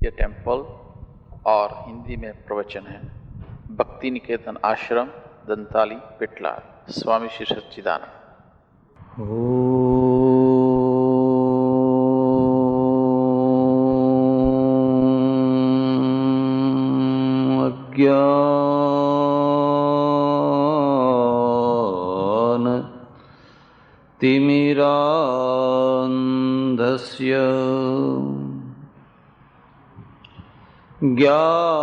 ये टेम्पल और हिंदी में प्रवचन है। भक्ति निकेतन आश्रम, दंताली, पिटलाद, स्वामी श्री सच्चिदानंद। अज्ञान तिमिरान्धस्य ज्ञानाञ्जन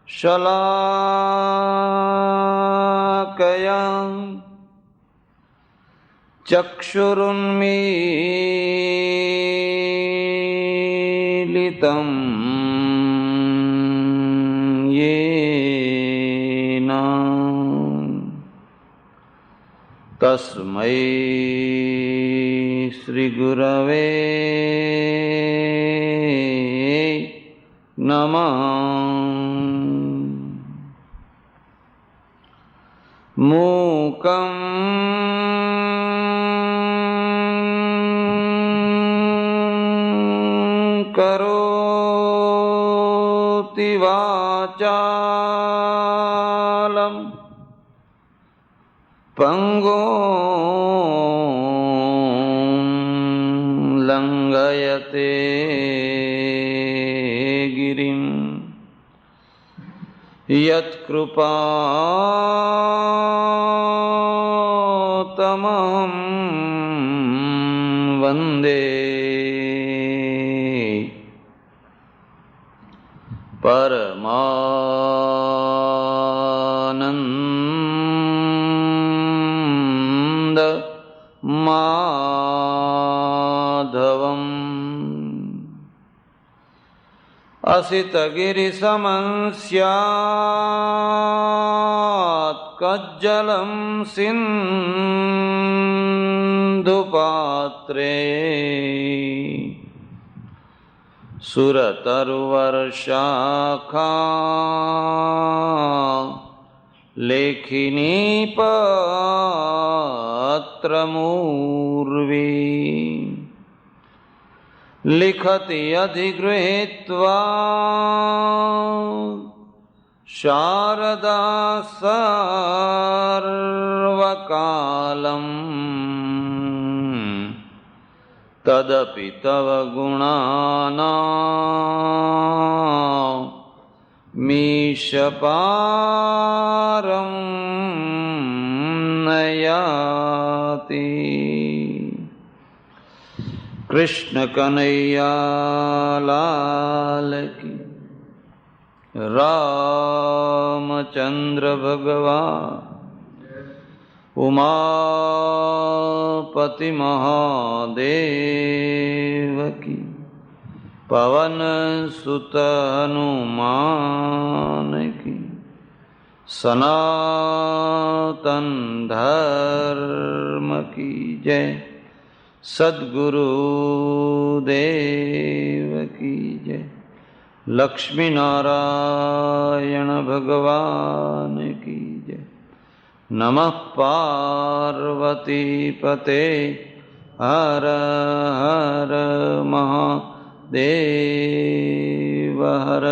शलाकया चक्षुरुन्मीलितं येन तस्मै श्रीगुरवे नमः। मूकं करोति वाचालं पंगुं लंघयते गिरिं यत्कृपातमहं वन्दे परमानंद माधवम्। असितगिरिसमं स्यात् कज्जलं सिन्धुपात्रे सुरतरुवर्षाखा लेखिनी पत्रमूर्वी लिखति अधिगृहीत्वा शारदा सर्वकालम् तदपि तव गुणानामीशपारं नयाति। कृष्ण कन्हैया लाल की, रामचंद्र भगवान, उमापति महादेव की, पवन सुत हनुमान की, सनातन धर्म की जय, सद्गुरु देव की जय, लक्ष्मी नारायण भगवान की जय। नमः पार्वती पते हर हर महादेव हर।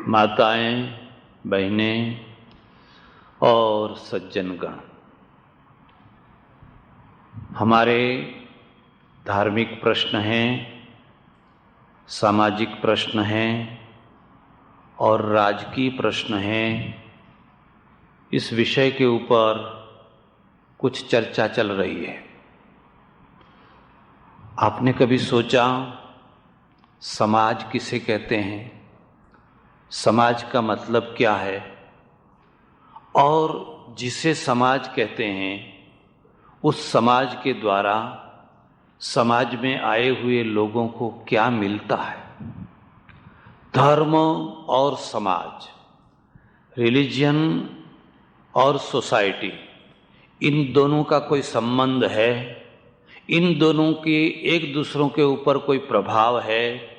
माताएं, बहनें और सज्जनगण, हमारे धार्मिक प्रश्न हैं, सामाजिक प्रश्न हैं और राजकीय प्रश्न हैं। इस विषय के ऊपर कुछ चर्चा चल रही है। आपने कभी सोचा समाज किसे कहते हैं, समाज का मतलब क्या है, और जिसे समाज कहते हैं उस समाज के द्वारा समाज में आए हुए लोगों को क्या मिलता है? धर्म और समाज, रिलीजन और सोसाइटी, इन दोनों का कोई संबंध है? इन दोनों की एक दूसरों के ऊपर कोई प्रभाव है?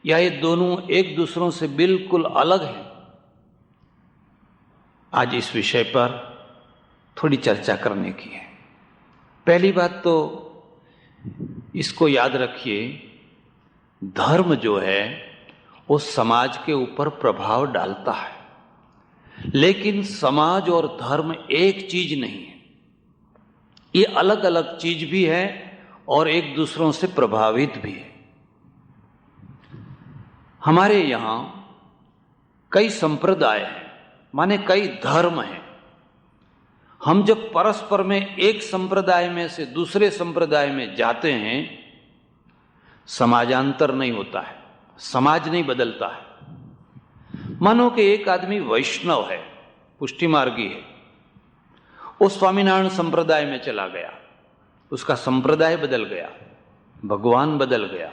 या ये दोनों एक दूसरों से बिल्कुल अलग हैं? आज इस विषय पर थोड़ी चर्चा करने की है। पहली बात तो इसको याद रखिए, धर्म जो है वो समाज के ऊपर प्रभाव डालता है, लेकिन समाज और धर्म एक चीज नहीं है। ये अलग अलग चीज भी है और एक दूसरों से प्रभावित भी है। हमारे यहां कई संप्रदाय हैं, माने कई धर्म हैं। हम जब परस्पर में एक संप्रदाय में से दूसरे संप्रदाय में जाते हैं, समाजांतर नहीं होता है, समाज नहीं बदलता है। मानो कि एक आदमी वैष्णव है, पुष्टि मार्गी है, वो स्वामीनारायण संप्रदाय में चला गया, उसका संप्रदाय बदल गया, भगवान बदल गया,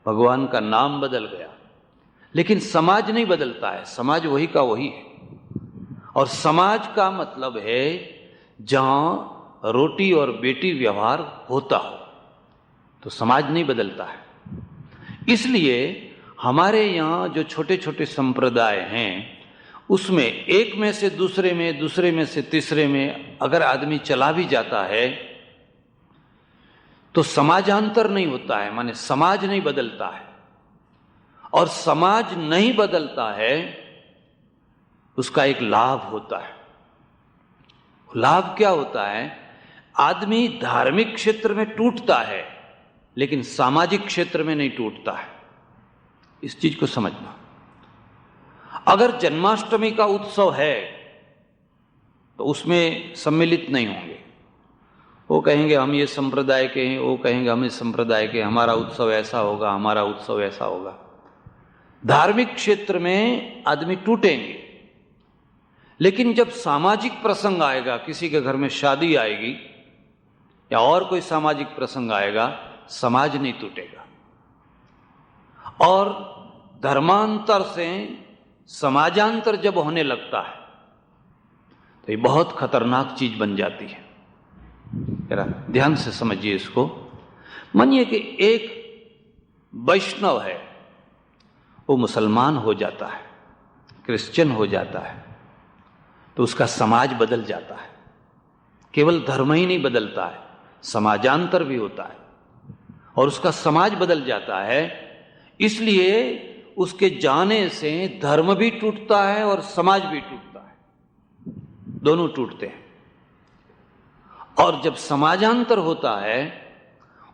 भगवान का नाम बदल गया, लेकिन समाज नहीं बदलता है, समाज वही का वही है। और समाज का मतलब है जहां रोटी और बेटी व्यवहार होता हो, तो समाज नहीं बदलता है। इसलिए हमारे यहां जो छोटे छोटे संप्रदाय हैं, उसमें एक में से दूसरे में, दूसरे में से तीसरे में अगर आदमी चला भी जाता है तो समाजांतर नहीं होता है, माने समाज नहीं बदलता है। और समाज नहीं बदलता है, उसका एक लाभ होता है। लाभ क्या होता है? आदमी धार्मिक क्षेत्र में टूटता है, लेकिन सामाजिक क्षेत्र में नहीं टूटता है। इस चीज को समझना। अगर जन्माष्टमी का उत्सव है तो उसमें सम्मिलित नहीं होंगे। वो कहेंगे हम ये संप्रदाय के हैं, वो कहेंगे हम इस संप्रदाय के, हमारा उत्सव ऐसा होगा, हमारा उत्सव ऐसा होगा। धार्मिक क्षेत्र में आदमी टूटेंगे, लेकिन जब सामाजिक प्रसंग आएगा, किसी के घर में शादी आएगी या और कोई सामाजिक प्रसंग आएगा, समाज नहीं टूटेगा। और धर्मांतर से समाजांतर जब होने लगता है तो ये बहुत खतरनाक चीज बन जाती है। जरा ध्यान से समझिए इसको। मानिए कि एक वैष्णव है, वो मुसलमान हो जाता है, क्रिश्चियन हो जाता है, तो उसका समाज बदल जाता है। केवल धर्म ही नहीं बदलता है, समाजांतर भी होता है और उसका समाज बदल जाता है। इसलिए उसके जाने से धर्म भी टूटता है और समाज भी टूटता है, दोनों टूटते हैं। और जब समाजांतर होता है,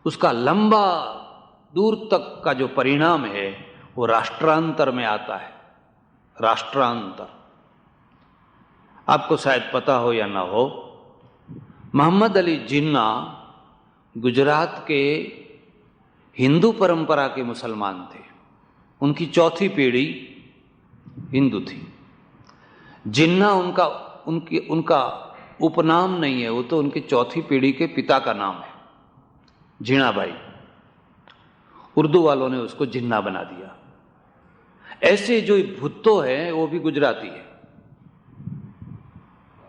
उसका लंबा दूर तक का जो परिणाम है वो राष्ट्रांतर में आता है। राष्ट्रांतर आपको शायद पता हो या ना हो, मोहम्मद अली जिन्ना गुजरात के हिंदू परंपरा के मुसलमान थे। उनकी चौथी पीढ़ी हिंदू थी। जिन्ना उनका उपनाम नहीं है, वो तो उनकी चौथी पीढ़ी के पिता का नाम है, जीणा भाई। उर्दू वालों ने उसको जिन्ना बना दिया। ऐसे जो भुट्टो है वो भी गुजराती है।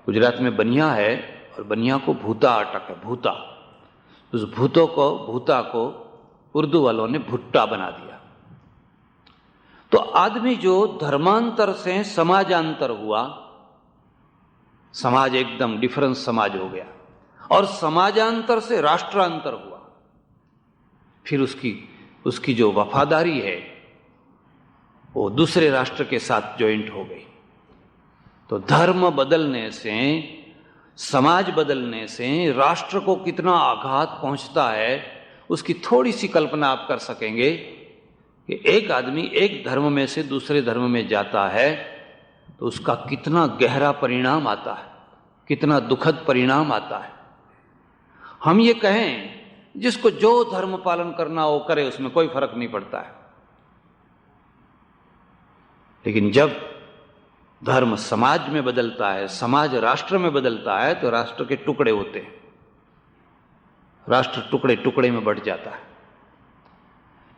गुजरात में बनिया है और बनिया को भूता अटक है, भूता। उस भूता को उर्दू वालों ने भुट्टा बना दिया। तो आदमी जो धर्मांतर से समाजांतर हुआ, समाज एकदम डिफरेंस समाज हो गया, और समाजांतर से राष्ट्रांतर हुआ, फिर उसकी जो वफादारी है वो दूसरे राष्ट्र के साथ ज्वाइंट हो गई। तो धर्म बदलने से, समाज बदलने से राष्ट्र को कितना आघात पहुंचता है, उसकी थोड़ी सी कल्पना आप कर सकेंगे कि एक आदमी एक धर्म में से दूसरे धर्म में जाता है तो उसका कितना गहरा परिणाम आता है, कितना दुखद परिणाम आता है। हम ये कहें जिसको जो धर्म पालन करना हो करे, उसमें कोई फर्क नहीं पड़ता है, लेकिन जब धर्म समाज में बदलता है, समाज राष्ट्र में बदलता है, तो राष्ट्र के टुकड़े होते हैं, राष्ट्र टुकड़े टुकड़े में बढ़ जाता है।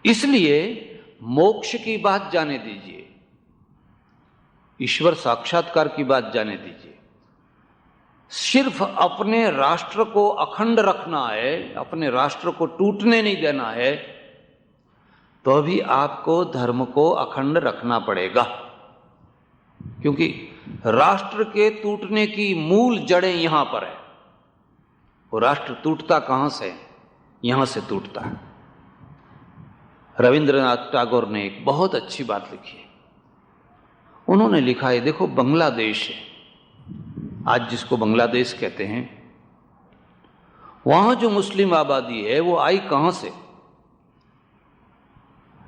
इसलिए मोक्ष की बात जाने दीजिए, ईश्वर साक्षात्कार की बात जाने दीजिए, सिर्फ अपने राष्ट्र को अखंड रखना है, अपने राष्ट्र को टूटने नहीं देना है, तो भी आपको धर्म को अखंड रखना पड़ेगा, क्योंकि राष्ट्र के टूटने की मूल जड़ें यहां पर है। वो राष्ट्र टूटता कहां से? यहां से टूटता है। रविंद्रनाथ टैगोर ने एक बहुत अच्छी बात लिखी है। उन्होंने लिखा है, देखो बांग्लादेश है आज, जिसको बांग्लादेश कहते हैं, वहां जो मुस्लिम आबादी है वो आई कहां से?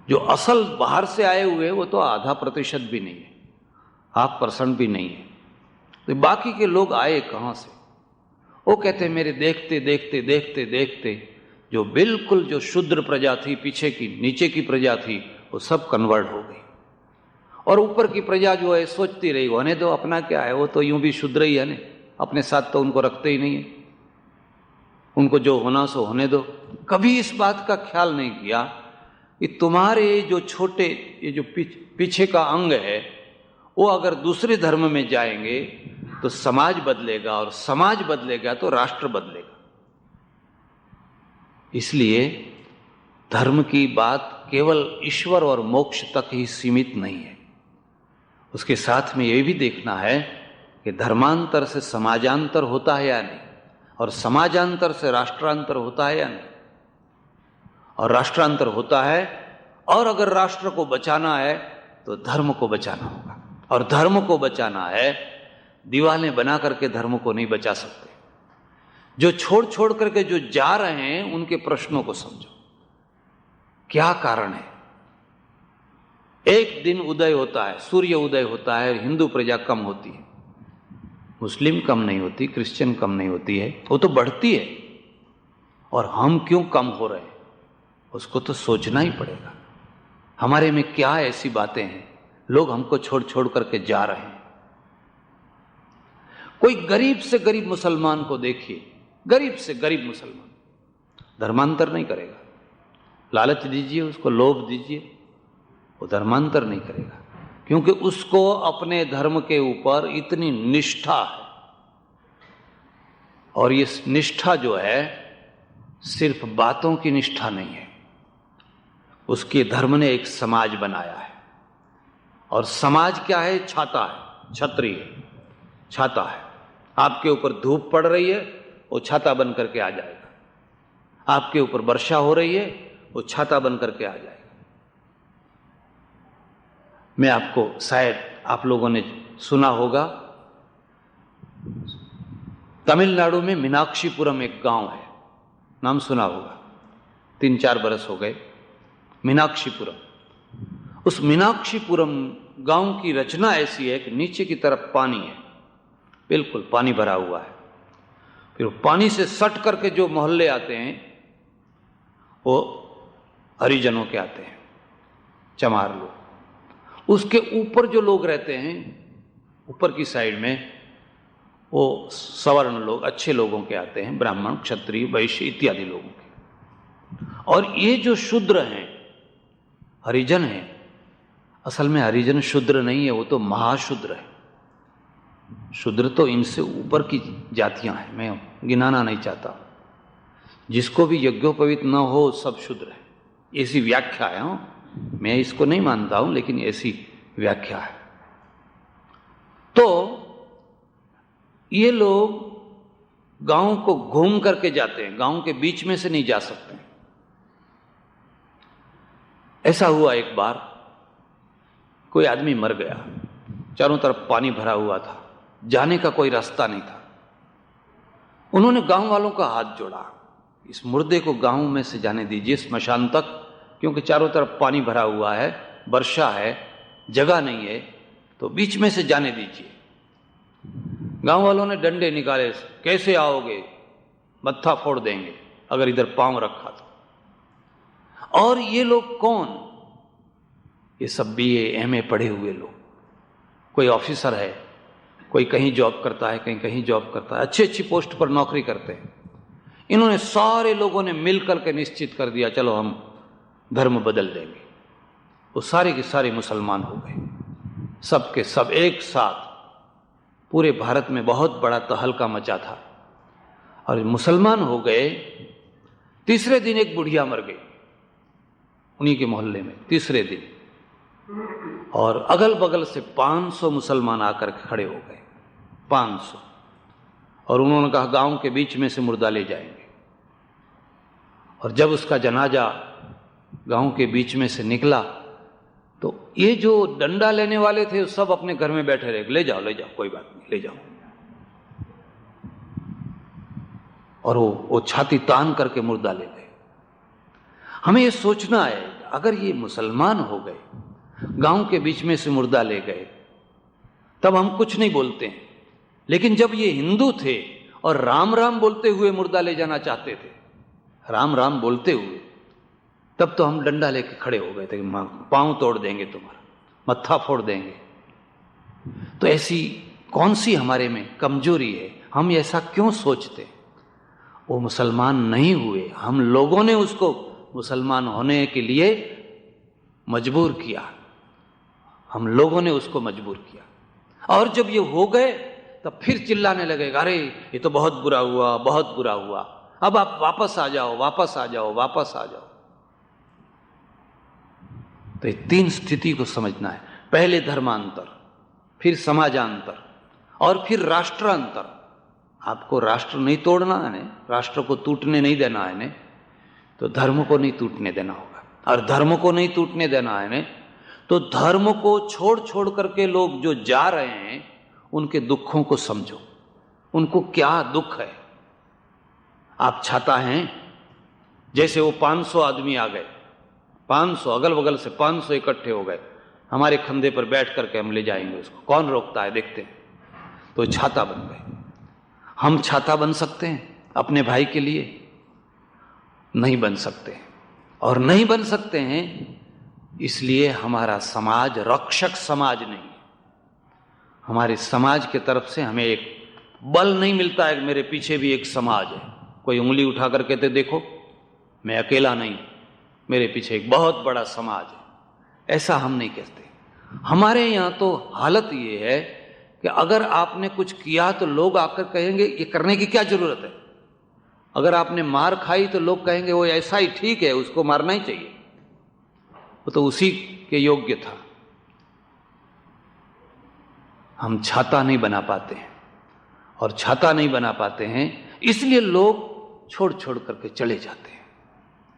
जो असल बाहर से आए हुए वो तो 0.5% भी नहीं है, 0.5% भी नहीं है। तो बाकी के लोग आए कहां से? वो कहते हैं मेरे देखते देखते देखते देखते जो बिल्कुल जो शूद्र प्रजा थी, पीछे की नीचे की प्रजा थी, वो सब कन्वर्ट हो गई। और ऊपर की प्रजा जो है सोचती रही होने दो, अपना क्या है, वो तो यूं भी शूद्र ही है ना, अपने साथ तो उनको रखते ही नहीं है, उनको जो होना सो होने दो। कभी इस बात का ख्याल नहीं किया कि तुम्हारे जो छोटे ये जो पीछे का अंग है वो अगर दूसरे धर्म में जाएंगे तो समाज बदलेगा, और समाज बदलेगा तो राष्ट्र बदलेगा। इसलिए धर्म की बात केवल ईश्वर और मोक्ष तक ही सीमित नहीं है, उसके साथ में यह भी देखना है कि धर्मांतर से समाजांतर होता है या नहीं, और समाजांतर से राष्ट्रांतर होता है या नहीं। और राष्ट्रांतर होता है, और अगर राष्ट्र को बचाना है तो धर्म को बचाना होगा, और धर्म को बचाना है, दीवारें बना करके धर्म को नहीं बचा सकते। जो छोड़ छोड़ करके जो जा रहे हैं उनके प्रश्नों को समझो, क्या कारण है। एक दिन उदय होता है, सूर्य उदय होता है, हिंदू प्रजा कम होती है, मुस्लिम कम नहीं होती, क्रिश्चियन कम नहीं होती है, वो तो बढ़ती है। और हम क्यों कम हो रहे हैं, उसको तो सोचना ही पड़ेगा। हमारे में क्या ऐसी बातें हैं, लोग हमको छोड़ छोड़ करके जा रहे हैं। कोई गरीब से गरीब मुसलमान को देखिए, गरीब से गरीब मुसलमान धर्मांतर नहीं करेगा। लालच दीजिए उसको, लोभ दीजिए, वो धर्मांतर नहीं करेगा, क्योंकि उसको अपने धर्म के ऊपर इतनी निष्ठा है। और ये निष्ठा जो है सिर्फ बातों की निष्ठा नहीं है, उसके धर्म ने एक समाज बनाया है। और समाज क्या है? छाता है, छतरी है, छाता है। आपके ऊपर धूप पड़ रही है, वो छाता बन करके आ जाएगा। आपके ऊपर वर्षा हो रही है, वो छाता बन करके आ जाएगा। मैं आपको, शायद आप लोगों ने सुना होगा, तमिलनाडु में मीनाक्षीपुरम एक गांव है, नाम सुना होगा, 3-4 बरस हो गए, मीनाक्षीपुरम। उस मीनाक्षीपुरम गांव की रचना ऐसी है कि नीचे की तरफ पानी है, बिल्कुल पानी भरा हुआ है। फिर पानी से सट करके जो मोहल्ले आते हैं वो हरिजनों के आते हैं, चमार लोग। उसके ऊपर जो लोग रहते हैं, ऊपर की साइड में, वो सवर्ण लोग, अच्छे लोगों के आते हैं, ब्राह्मण, क्षत्रिय, वैश्य इत्यादि लोगों के। और ये जो शूद्र हैं, हरिजन हैं, असल में हरिजन शूद्र नहीं है, वो तो महाशूद्र है। शूद्र तो इनसे ऊपर की जातियां हैं, मैं गिनाना नहीं चाहता। जिसको भी यज्ञोपवीत न हो सब शूद्र है, ऐसी व्याख्या है। मैं इसको नहीं मानता हूं, लेकिन ऐसी व्याख्या है। तो ये लोग गांव को घूम करके जाते हैं, गांव के बीच में से नहीं जा सकते। ऐसा हुआ एक बार, कोई आदमी मर गया, चारों तरफ पानी भरा हुआ था, जाने का कोई रास्ता नहीं था। उन्होंने गांव वालों का हाथ जोड़ा, इस मुर्दे को गांव में से जाने दीजिए स्मशान तक, क्योंकि चारों तरफ पानी भरा हुआ है, वर्षा है, जगह नहीं है, तो बीच में से जाने दीजिए। गांव वालों ने डंडे निकाले, कैसे आओगे, मत्था फोड़ देंगे अगर इधर पांव रखा तो। और ये लोग कौन? ये सब BA MA पढ़े हुए लोग, कोई ऑफिसर है, कोई कहीं जॉब करता है, कहीं कहीं जॉब करता है, अच्छी अच्छी पोस्ट पर नौकरी करते हैं। इन्होंने सारे लोगों ने मिलकर के निश्चित कर दिया, चलो हम धर्म बदल देंगे। वो सारे के सारे मुसलमान हो गए, सब के सब एक साथ। पूरे भारत में बहुत बड़ा तहलका मचा था और मुसलमान हो गए। तीसरे दिन एक बुढ़िया मर गई, उन्हीं के मोहल्ले में तीसरे दिन, और अगल बगल से 500 मुसलमान आकर के खड़े हो गए, 500, और उन्होंने कहा गांव के बीच में से मुर्दा ले जाएंगे। और जब उसका जनाजा गांव के बीच में से निकला तो ये जो डंडा लेने वाले थे सब अपने घर में बैठे रहे, ले जाओ कोई बात नहीं, ले जाओ। और वो छाती तान करके मुर्दा ले गए। हमें ये सोचना है, अगर ये मुसलमान हो गए, गांव के बीच में से मुर्दा ले गए, तब हम कुछ नहीं बोलते हैं। लेकिन जब ये हिंदू थे और राम राम बोलते हुए मुर्दा ले जाना चाहते थे, राम राम बोलते हुए, तब तो हम डंडा लेके खड़े हो गए थे कि पांव तोड़ देंगे तुम्हारा, मत्था फोड़ देंगे। तो ऐसी कौन सी हमारे में कमजोरी है, हम ऐसा क्यों सोचते? वो मुसलमान नहीं हुए, हम लोगों ने उसको मुसलमान होने के लिए मजबूर किया, हम लोगों ने उसको मजबूर किया। और जब ये हो गए तब फिर चिल्लाने लगे, अरे ये तो बहुत बुरा हुआ, बहुत बुरा हुआ, अब आप वापस आ जाओ, वापस आ जाओ, वापस आ जाओ। तो ये 3 स्थिति को समझना है, पहले धर्मांतर, फिर समाजांतर और फिर राष्ट्रांतर। आपको राष्ट्र नहीं तोड़ना है, राष्ट्र को टूटने नहीं देना है, तो धर्म को नहीं टूटने देना होगा। और धर्म को नहीं टूटने देना है तो धर्म को छोड़ छोड़ करके लोग जो जा रहे हैं उनके दुखों को समझो, उनको क्या दुख है। आप छाता हैं, जैसे वो 500 आदमी आ गए, 500 अगल बगल से 500 इकट्ठे हो गए, हमारे कंधे पर बैठ करके हम ले जाएंगे उसको, कौन रोकता है, देखते हैं। तो छाता बन गए। हम छाता बन सकते हैं अपने भाई के लिए? नहीं बन सकते। और नहीं बन सकते हैं इसलिए हमारा समाज रक्षक समाज नहीं है। हमारे समाज के तरफ से हमें एक बल नहीं मिलता है, मेरे पीछे भी एक समाज है, कोई उंगली उठा कर कहते देखो मैं अकेला नहीं, मेरे पीछे एक बहुत बड़ा समाज है, ऐसा हम नहीं कहते। हमारे यहाँ तो हालत ये है कि अगर आपने कुछ किया तो लोग आकर कहेंगे ये करने की क्या जरूरत है। अगर आपने मार खाई तो लोग कहेंगे वो ऐसा ही ठीक है, उसको मारना ही चाहिए, वो तो उसी के योग्य था। हम छाता नहीं बना पाते हैं, और छाता नहीं बना पाते हैं इसलिए लोग छोड़ छोड़ करके चले जाते हैं।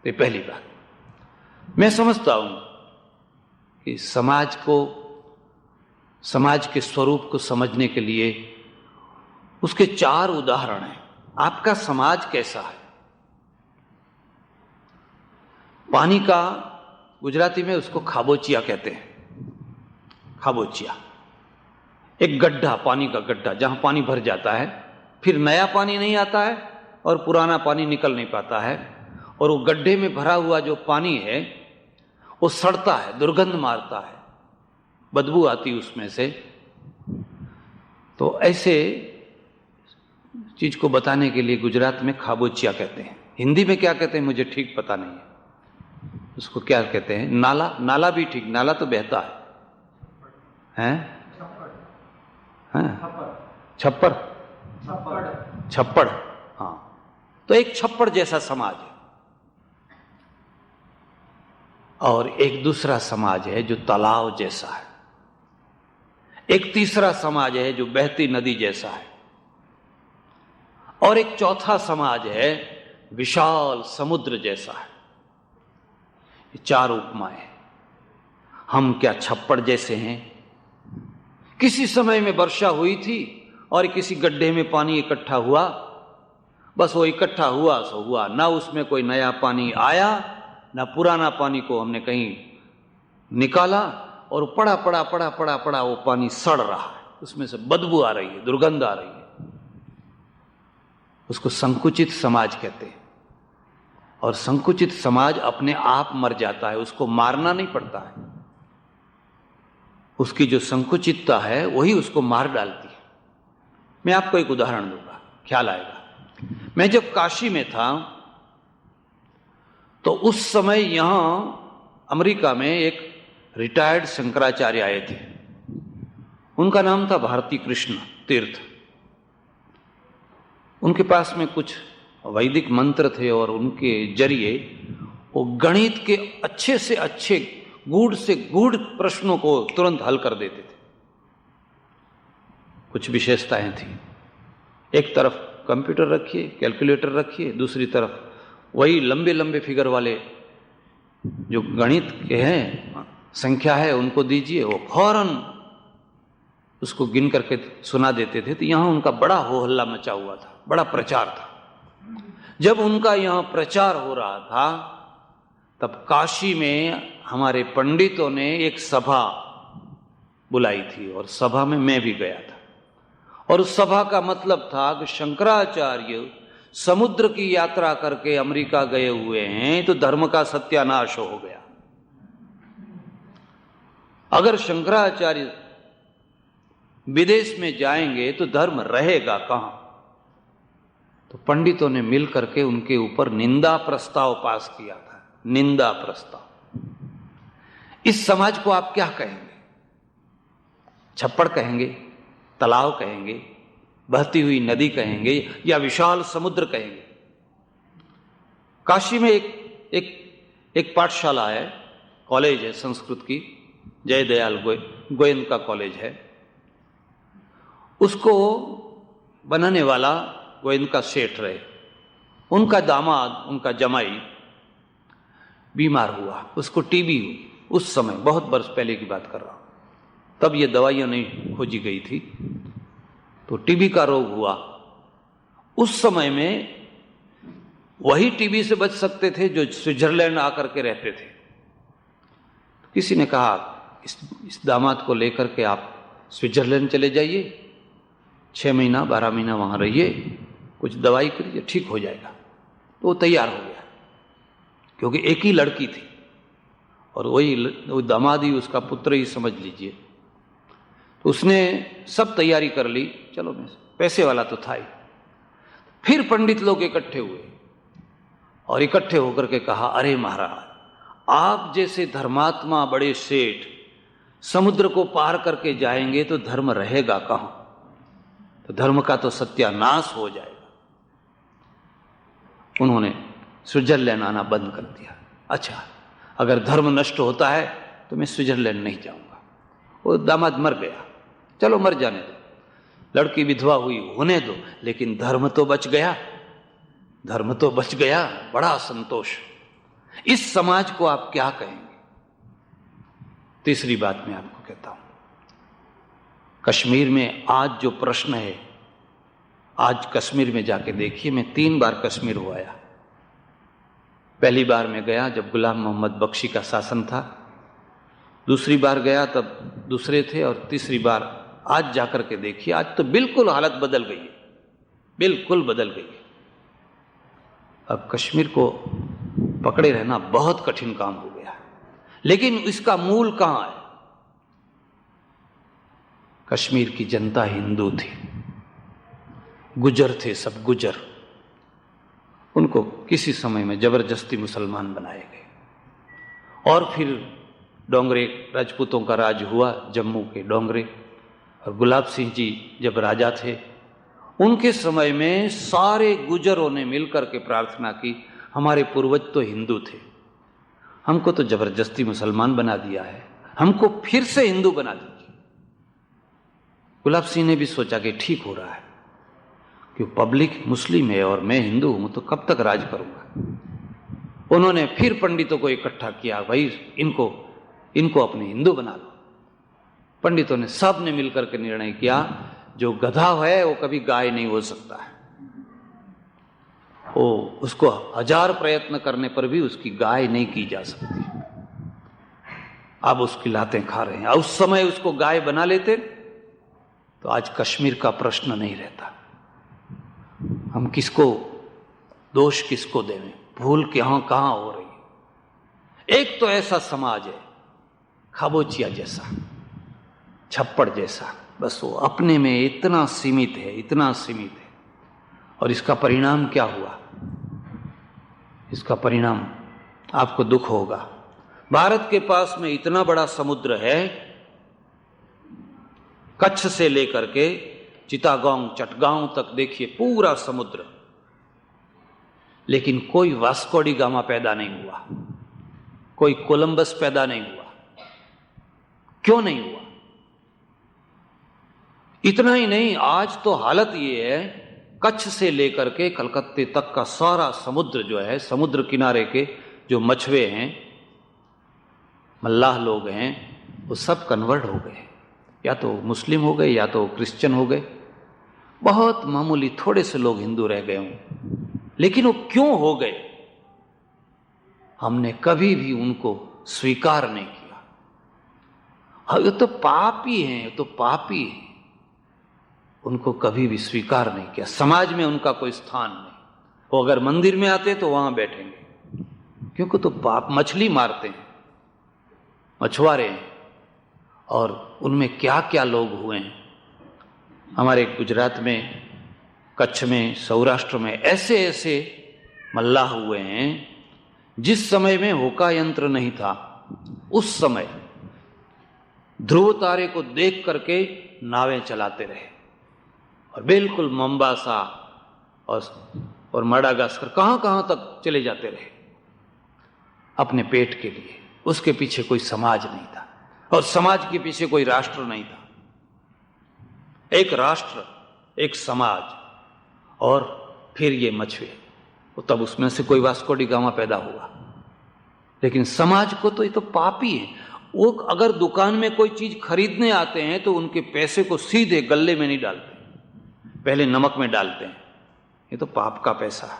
ये पहली बात। मैं समझता हूं कि समाज को, समाज के स्वरूप को समझने के लिए उसके 4 उदाहरण हैं। आपका समाज कैसा है? पानी का गुजराती में उसको खाबोचिया कहते हैं। खाबोचिया एक गड्ढा, पानी का गड्ढा, जहां पानी भर जाता है, फिर नया पानी नहीं आता है और पुराना पानी निकल नहीं पाता है, और वो गड्ढे में भरा हुआ जो पानी है वो सड़ता है, दुर्गंध मारता है, बदबू आती उसमें से। तो ऐसे चीज को बताने के लिए गुजरात में खाबोचिया कहते हैं। हिंदी में क्या कहते हैं मुझे ठीक पता नहीं है, उसको क्या कहते हैं। नाला, नाला भी ठीक, नाला तो बहता है, छप्पर, छप्पड़, हाँ। तो एक छप्पड़ जैसा समाज है, और एक दूसरा समाज है जो तालाब जैसा है, एक तीसरा समाज है जो बहती नदी जैसा है, और एक चौथा समाज है विशाल समुद्र जैसा है। ये 4 उपमाएं। हम क्या छप्पड़ जैसे हैं? किसी समय में वर्षा हुई थी और किसी गड्ढे में पानी इकट्ठा हुआ, बस वो इकट्ठा हुआ सो हुआ, ना उसमें कोई नया पानी आया, ना पुराना पानी को हमने कहीं निकाला, और पड़ा पड़ा पड़ा पड़ा पड़ा वो पानी सड़ रहा है, उसमें से बदबू आ रही है, दुर्गंध आ रही है। उसको संकुचित समाज कहते हैं। और संकुचित समाज अपने आप मर जाता है, उसको मारना नहीं पड़ता है, उसकी जो संकुचितता है वही उसको मार डालती है। मैं आपको एक उदाहरण दूंगा, ख्याल आएगा। मैं जब काशी में था तो उस समय यहां अमेरिका में एक रिटायर्ड शंकराचार्य आए थे, उनका नाम था भारती कृष्ण तीर्थ। उनके पास में कुछ वैदिक मंत्र थे और उनके जरिए वो गणित के अच्छे से अच्छे गूढ़ से गूढ़ प्रश्नों को तुरंत हल कर देते थे। कुछ विशेषताएं थी, एक तरफ कंप्यूटर रखिए, कैलकुलेटर रखिए, दूसरी तरफ वही लंबे लंबे फिगर वाले जो गणित के हैं, संख्या है, उनको दीजिए, वो फौरन उसको गिन करके सुना देते थे। तो यहां उनका बड़ा हो हल्ला मचा हुआ था, बड़ा प्रचार था। जब उनका यहां प्रचार हो रहा था तब काशी में हमारे पंडितों ने एक सभा बुलाई थी और सभा में मैं भी गया था। और उस सभा का मतलब था कि शंकराचार्य समुद्र की यात्रा करके अमेरिका गए हुए हैं तो धर्म का सत्यानाश हो गया। अगर शंकराचार्य विदेश में जाएंगे तो धर्म रहेगा कहां? तो पंडितों ने मिलकर के उनके ऊपर निंदा प्रस्ताव पास किया था। निंदा प्रस्ताव। इस समाज को आप क्या कहेंगे? छप्पड़ कहेंगे, तालाब कहेंगे, बहती हुई नदी कहेंगे, या विशाल समुद्र कहेंगे? काशी में एक पाठशाला है, कॉलेज है संस्कृत की, जयदयाल गोयनका कॉलेज है। उसको बनाने वाला गोयनका सेठ रहे। उनका दामाद, उनका जमाई बीमार हुआ, उसको टीबी हुई। उस समय बहुत वर्ष पहले की बात कर रहा हूं, तब ये दवाइयां नहीं खोजी गई थी, तो टीबी का रोग हुआ। उस समय में वही टीबी से बच सकते थे जो स्विट्जरलैंड आकर के रहते थे। किसी ने कहा इस दामाद को लेकर के आप स्विट्जरलैंड चले जाइए, 6 महीना 12 महीना वहां रहिए, कुछ दवाई करिए, ठीक हो जाएगा। तो वो तैयार हो गया, क्योंकि एक ही लड़की थी और वही दामाद ही उसका पुत्र ही समझ लीजिए। तो उसने सब तैयारी कर ली, चलो मैं पैसे वाला तो था ही। फिर पंडित लोग इकट्ठे हुए और इकट्ठे होकर के कहा, अरे महाराज, आप जैसे धर्मात्मा बड़े सेठ समुद्र को पार करके जाएंगे तो धर्म रहेगा कहां? तो धर्म का तो सत्यानाश हो जाएगा। उन्होंने स्विट्जरलैंड आना बंद कर दिया। अच्छा, अगर धर्म नष्ट होता है तो मैं स्विट्जरलैंड नहीं जाऊंगा। वो दामाद मर गया, चलो मर जाने दो, लड़की विधवा हुई होने दो, लेकिन धर्म तो बच गया, धर्म तो बच गया। बड़ा संतोष। इस समाज को आप क्या कहेंगे? तीसरी बात मैं आपको कहता हूं, कश्मीर में आज जो प्रश्न है, आज कश्मीर में जाके देखिए। मैं 3 बार कश्मीर हो आया। पहली बार मैं गया जब गुलाम मोहम्मद बख्शी का शासन था, दूसरी बार गया तब दूसरे थे, और तीसरी बार आज जाकर के देखिए। आज तो बिल्कुल हालत बदल गई है, बिल्कुल बदल गई है। अब कश्मीर को पकड़े रहना बहुत कठिन काम हो गया। लेकिन इसका मूल कहां है? कश्मीर की जनता हिंदू थी, गुजर थे, सब गुजर। उनको किसी समय में जबरदस्ती मुसलमान बनाए गए और फिर डोंगरे राजपूतों का राज हुआ, जम्मू के डोंगरे। और गुलाब सिंह जी जब राजा थे, उनके समय में सारे गुजरों ने मिलकर के प्रार्थना की, हमारे पूर्वज तो हिंदू थे, हमको तो जबरदस्ती मुसलमान बना दिया है, हमको फिर से हिंदू बना दीजिए। गुलाब सिंह ने भी सोचा कि ठीक हो रहा है, कि पब्लिक मुस्लिम है और मैं हिंदू हूं, तो कब तक राज करूंगा। उन्होंने फिर पंडितों को इकट्ठा किया, भाई इनको अपने हिंदू बना लो। पंडितों ने सब ने मिलकर के निर्णय किया, जो गधा है वो कभी गाय नहीं हो सकता है, वो उसको 1000 प्रयत्न करने पर भी उसकी गाय नहीं की जा सकती। अब उसकी लातें खा रहे हैं। उस समय उसको गाय बना लेते तो आज कश्मीर का प्रश्न नहीं रहता। हम किसको दोष किसको देवें? भूल कहां हो रही है। एक तो ऐसा समाज है खाबोचिया जैसा, छप्पड़ जैसा, बस वो अपने में इतना सीमित है, इतना सीमित है। और इसका परिणाम क्या हुआ? इसका परिणाम आपको दुख होगा। भारत के पास में इतना बड़ा समुद्र है, कच्छ से लेकर के चिटागोंग चटगांव तक देखिए पूरा समुद्र, लेकिन कोई वास्को डी गामा पैदा नहीं हुआ। कोई कोलंबस पैदा नहीं हुआ। क्यों नहीं हुआ? इतना ही नहीं, आज तो हालत ये है, कच्छ से लेकर के कलकत्ते तक का सारा समुद्र जो है, समुद्र किनारे के जो मछुए हैं, मल्लाह लोग हैं, वो सब कन्वर्ट हो गए, या तो मुस्लिम हो गए या तो क्रिश्चियन हो गए। बहुत मामूली थोड़े से लोग हिंदू रह गए हों, लेकिन वो क्यों हो गए? हमने कभी भी उनको स्वीकार नहीं किया। ये तो पापी हैं, ये तो पापी हैं, उनको कभी भी स्वीकार नहीं किया। समाज में उनका कोई स्थान नहीं। वो अगर मंदिर में आते तो वहां बैठेंगे, क्योंकि तो पाप, मछली मारते हैं, मछुआरे हैं, और उनमें क्या क्या लोग हुए हैं। हमारे गुजरात में, कच्छ में, सौराष्ट्र में ऐसे ऐसे मल्लाह हुए हैं। जिस समय में होका यंत्र नहीं था, उस समय ध्रुव तारे को देख करके नावें चलाते रहे, और बिल्कुल मोम्बासा और मडागास्कर कहां कहां तक चले जाते रहे अपने पेट के लिए। उसके पीछे कोई समाज नहीं था, और समाज के पीछे कोई राष्ट्र नहीं था। एक राष्ट्र, एक समाज, और फिर ये मछुए, तब उसमें से कोई वास्को डी गामा पैदा हुआ। लेकिन समाज को तो ये तो पापी है। वो अगर दुकान में कोई चीज खरीदने आते हैं तो उनके पैसे को सीधे गल्ले में नहीं डालते, पहले नमक में डालते हैं। ये तो पाप का पैसा है।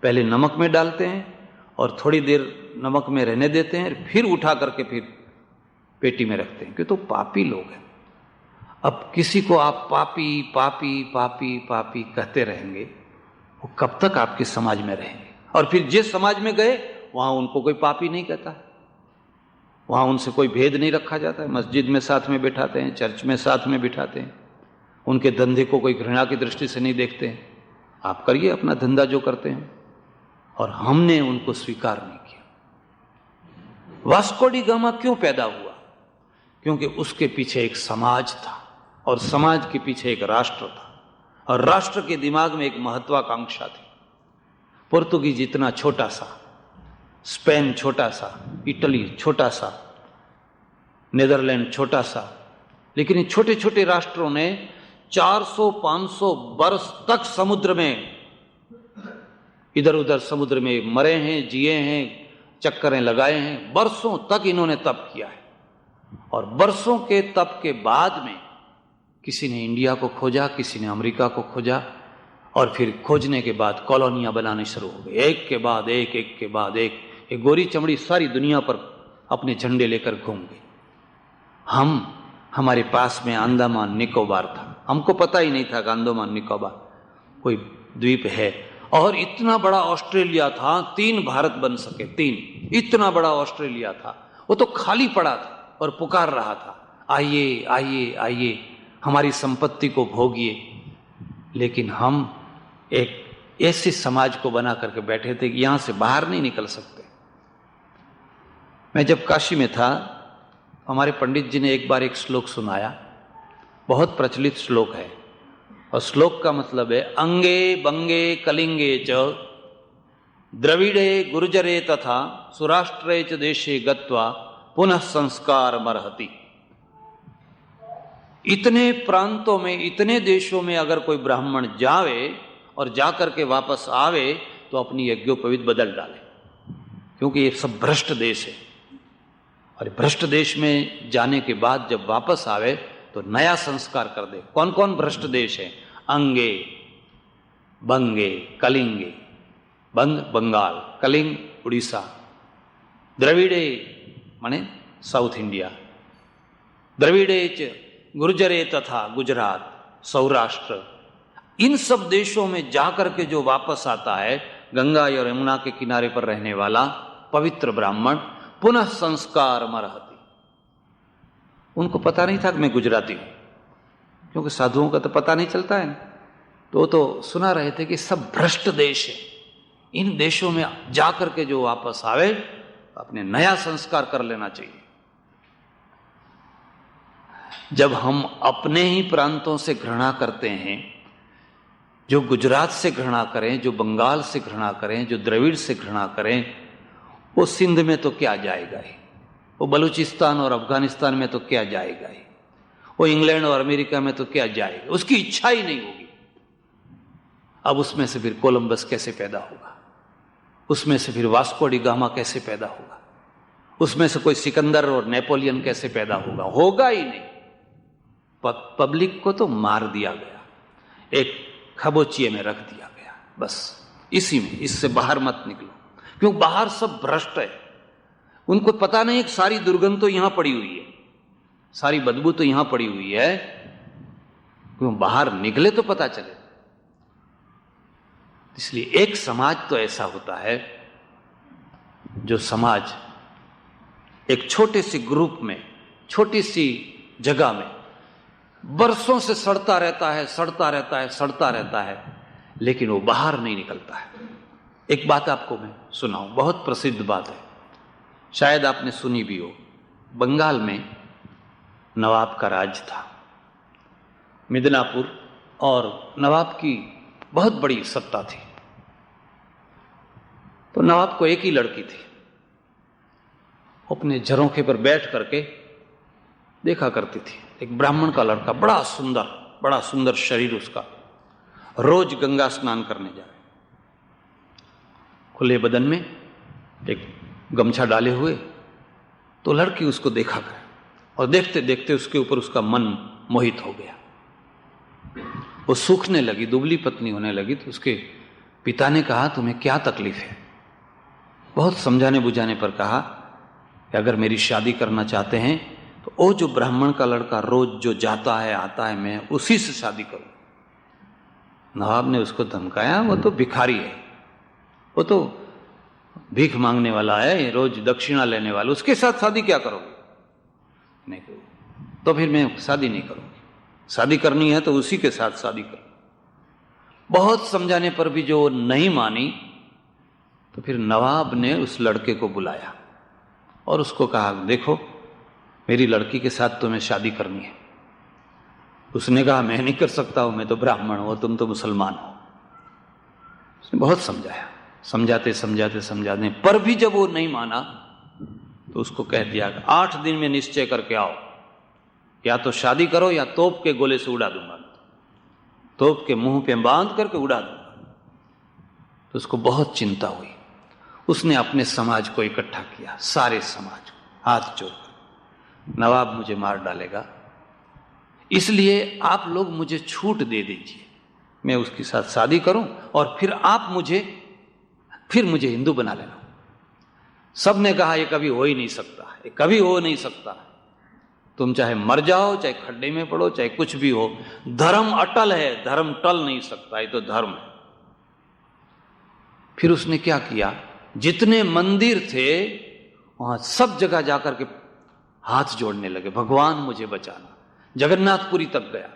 पहले नमक में डालते हैं और थोड़ी देर नमक में रहने देते हैं, फिर उठा करके फिर पेटी में रखते हैं, क्योंकि तो पापी लोग हैं। अब किसी को आप पापी पापी पापी पापी कहते रहेंगे, वो कब तक आपके समाज में रहेंगे? और फिर जिस समाज में गए वहां उनको कोई पापी नहीं कहता, वहां उनसे कोई भेद नहीं रखा जाता है। मस्जिद में साथ में बिठाते हैं, चर्च में साथ में बिठाते हैं, उनके धंधे को कोई घृणा की दृष्टि से नहीं देखते हैं। आप करिए अपना धंधा जो करते हैं, और हमने उनको स्वीकार नहीं किया। वास्को डी गामा क्यों पैदा हुआ? क्योंकि उसके पीछे एक समाज था, और समाज के पीछे एक राष्ट्र था, और राष्ट्र के दिमाग में एक महत्वाकांक्षा थी। पुर्तगाल इतना छोटा सा, स्पेन छोटा सा, इटली छोटा सा, नीदरलैंड छोटा सा, लेकिन इन छोटे छोटे राष्ट्रों ने 400-500 वर्ष तक समुद्र में, इधर उधर समुद्र में मरे हैं, जिए हैं, चक्करें लगाए हैं। बरसों तक इन्होंने तप किया है, और बरसों के तप के बाद में किसी ने इंडिया को खोजा, किसी ने अमेरिका को खोजा, और फिर खोजने के बाद कॉलोनियां बनाने शुरू हो गई, एक के बाद एक, एक के बाद एक। एक गोरी चमड़ी सारी दुनिया पर अपने झंडे लेकर घूम गई। हमारे पास में अंडमान निकोबार था, हमको पता ही नहीं था कि अंडमान निकोबार कोई द्वीप है। और इतना बड़ा ऑस्ट्रेलिया था, 3 भारत बन सके, 3, इतना बड़ा ऑस्ट्रेलिया था। वो तो खाली पड़ा था और पुकार रहा था, आइए आइए आइए, हमारी संपत्ति को भोगिए। लेकिन हम एक ऐसे समाज को बना करके बैठे थे कि यहां से बाहर नहीं निकल सकते। मैं जब काशी में था, हमारे पंडित जी ने एक बार एक श्लोक सुनाया, बहुत प्रचलित श्लोक है, और श्लोक का मतलब है, अंगे बंगे कलिंगे च द्रविड़े गुर्जरे तथा सुराष्ट्रे च देशे गत्वा पुनः संस्कार मरहति। इतने प्रांतों में, इतने देशों में अगर कोई ब्राह्मण जावे और जाकर के वापस आवे तो अपनी यज्ञोपवीत बदल डाले, क्योंकि ये सब भ्रष्ट देश है। और भ्रष्ट देश में जाने के बाद जब वापस आवे तो नया संस्कार कर दे। कौन कौन भ्रष्ट देश है? अंगे, बंगे, कलिंगे, बंग बंगाल, कलिंग उड़ीसा, द्रविड़े माने साउथ इंडिया, द्रविड़े च गुर्जरे तथा गुजरात, सौराष्ट्र। इन सब देशों में जाकर के जो वापस आता है, गंगा और यमुना के किनारे पर रहने वाला पवित्र ब्राह्मण, पुनः संस्कार मरहति। उनको पता नहीं था कि मैं गुजराती हूं, क्योंकि साधुओं का तो पता नहीं चलता है। तो वो तो सुना रहे थे कि सब भ्रष्ट देश है, इन देशों में जाकर के जो वापस आवे अपने नया संस्कार कर लेना चाहिए। जब हम अपने ही प्रांतों से घृणा करते हैं, जो गुजरात से घृणा करें, जो बंगाल से घृणा करें, जो द्रविड़ से घृणा करें, वो सिंध में तो क्या जाएगा ही, वो बलूचिस्तान और अफगानिस्तान में तो क्या जाएगा ही, वो इंग्लैंड और अमेरिका में तो क्या जाएगा, उसकी इच्छा ही नहीं होगी। अब उसमें से फिर कोलंबस कैसे पैदा होगा, उसमें से फिर वास्को डी गामा कैसे पैदा होगा, उसमें से कोई सिकंदर और नेपोलियन कैसे पैदा होगा? होगा ही नहीं। पब्लिक को तो मार दिया गया, एक खबोचिए में रख दिया गया, बस इसी में, इससे बाहर मत निकलो, क्यों बाहर सब भ्रष्ट है। उनको पता नहीं कि सारी दुर्गंध तो यहां पड़ी हुई है, सारी बदबू तो यहां पड़ी हुई है, क्यों बाहर निकले तो पता चले। इसलिए एक समाज तो ऐसा होता है जो समाज एक छोटे से ग्रुप में, छोटी सी जगह में बरसों से सड़ता रहता है, सड़ता रहता है, सड़ता रहता है, लेकिन वो बाहर नहीं निकलता है। एक बात आपको मैं सुनाऊं, बहुत प्रसिद्ध बात है, शायद आपने सुनी भी हो। बंगाल में नवाब का राज था, मिदनापुर, और नवाब की बहुत बड़ी सत्ता थी। तो नवाब को एक ही लड़की थी, अपने झरोखे पर बैठ करके देखा करती थी। एक ब्राह्मण का लड़का, बड़ा सुंदर शरीर उसका, रोज गंगा स्नान करने जाए, खुले बदन में एक गमछा डाले हुए। तो लड़की उसको देखा करे और देखते देखते उसके ऊपर उसका मन मोहित हो गया। वो सूखने लगी, दुबली पतली होने लगी। तो उसके पिता ने कहा, तुम्हें क्या तकलीफ है? बहुत समझाने बुझाने पर कहा कि अगर मेरी शादी करना चाहते हैं तो वो जो ब्राह्मण का लड़का रोज जो जाता है आता है, मैं उसी से शादी करूं। नवाब ने उसको धमकाया, वो तो भिखारी है, वो तो भीख मांगने वाला है, रोज दक्षिणा लेने वाला, उसके साथ शादी क्या करोगे? नहीं करो तो फिर मैं शादी नहीं करूंगी, शादी करनी है तो उसी के साथ शादी करो। बहुत समझाने पर भी जो नहीं मानी, तो फिर नवाब ने उस लड़के को बुलाया और उसको कहा, देखो मेरी लड़की के साथ तुम्हें शादी करनी है। उसने कहा, मैं नहीं कर सकता हूं, मैं तो ब्राह्मण हूं, तुम तो मुसलमान हो। उसने बहुत समझाया, समझाते समझाते समझाते पर भी जब वो नहीं माना तो उसको कह दिया, 8 दिन में निश्चय करके आओ, या तो शादी करो या तोप के गोले से उड़ा दूंगा, तोप के मुंह पे बांध करके उड़ा दूंगा। तो उसको बहुत चिंता हुई। उसने अपने समाज को इकट्ठा किया, सारे समाज को हाथ जोड़कर, नवाब मुझे मार डालेगा, इसलिए आप लोग मुझे छूट दे दीजिए, मैं उसके साथ शादी करूं और फिर आप मुझे हिंदू बना लेना। सबने कहा, यह कभी हो ही नहीं सकता, ये कभी हो नहीं सकता, तुम चाहे मर जाओ, चाहे खड्डे में पड़ो, चाहे कुछ भी हो, धर्म अटल है, धर्म टल नहीं सकता, ये तो धर्म है। फिर उसने क्या किया, जितने मंदिर थे वहां सब जगह जाकर के हाथ जोड़ने लगे, भगवान मुझे बचाना। जगन्नाथपुरी तक गया,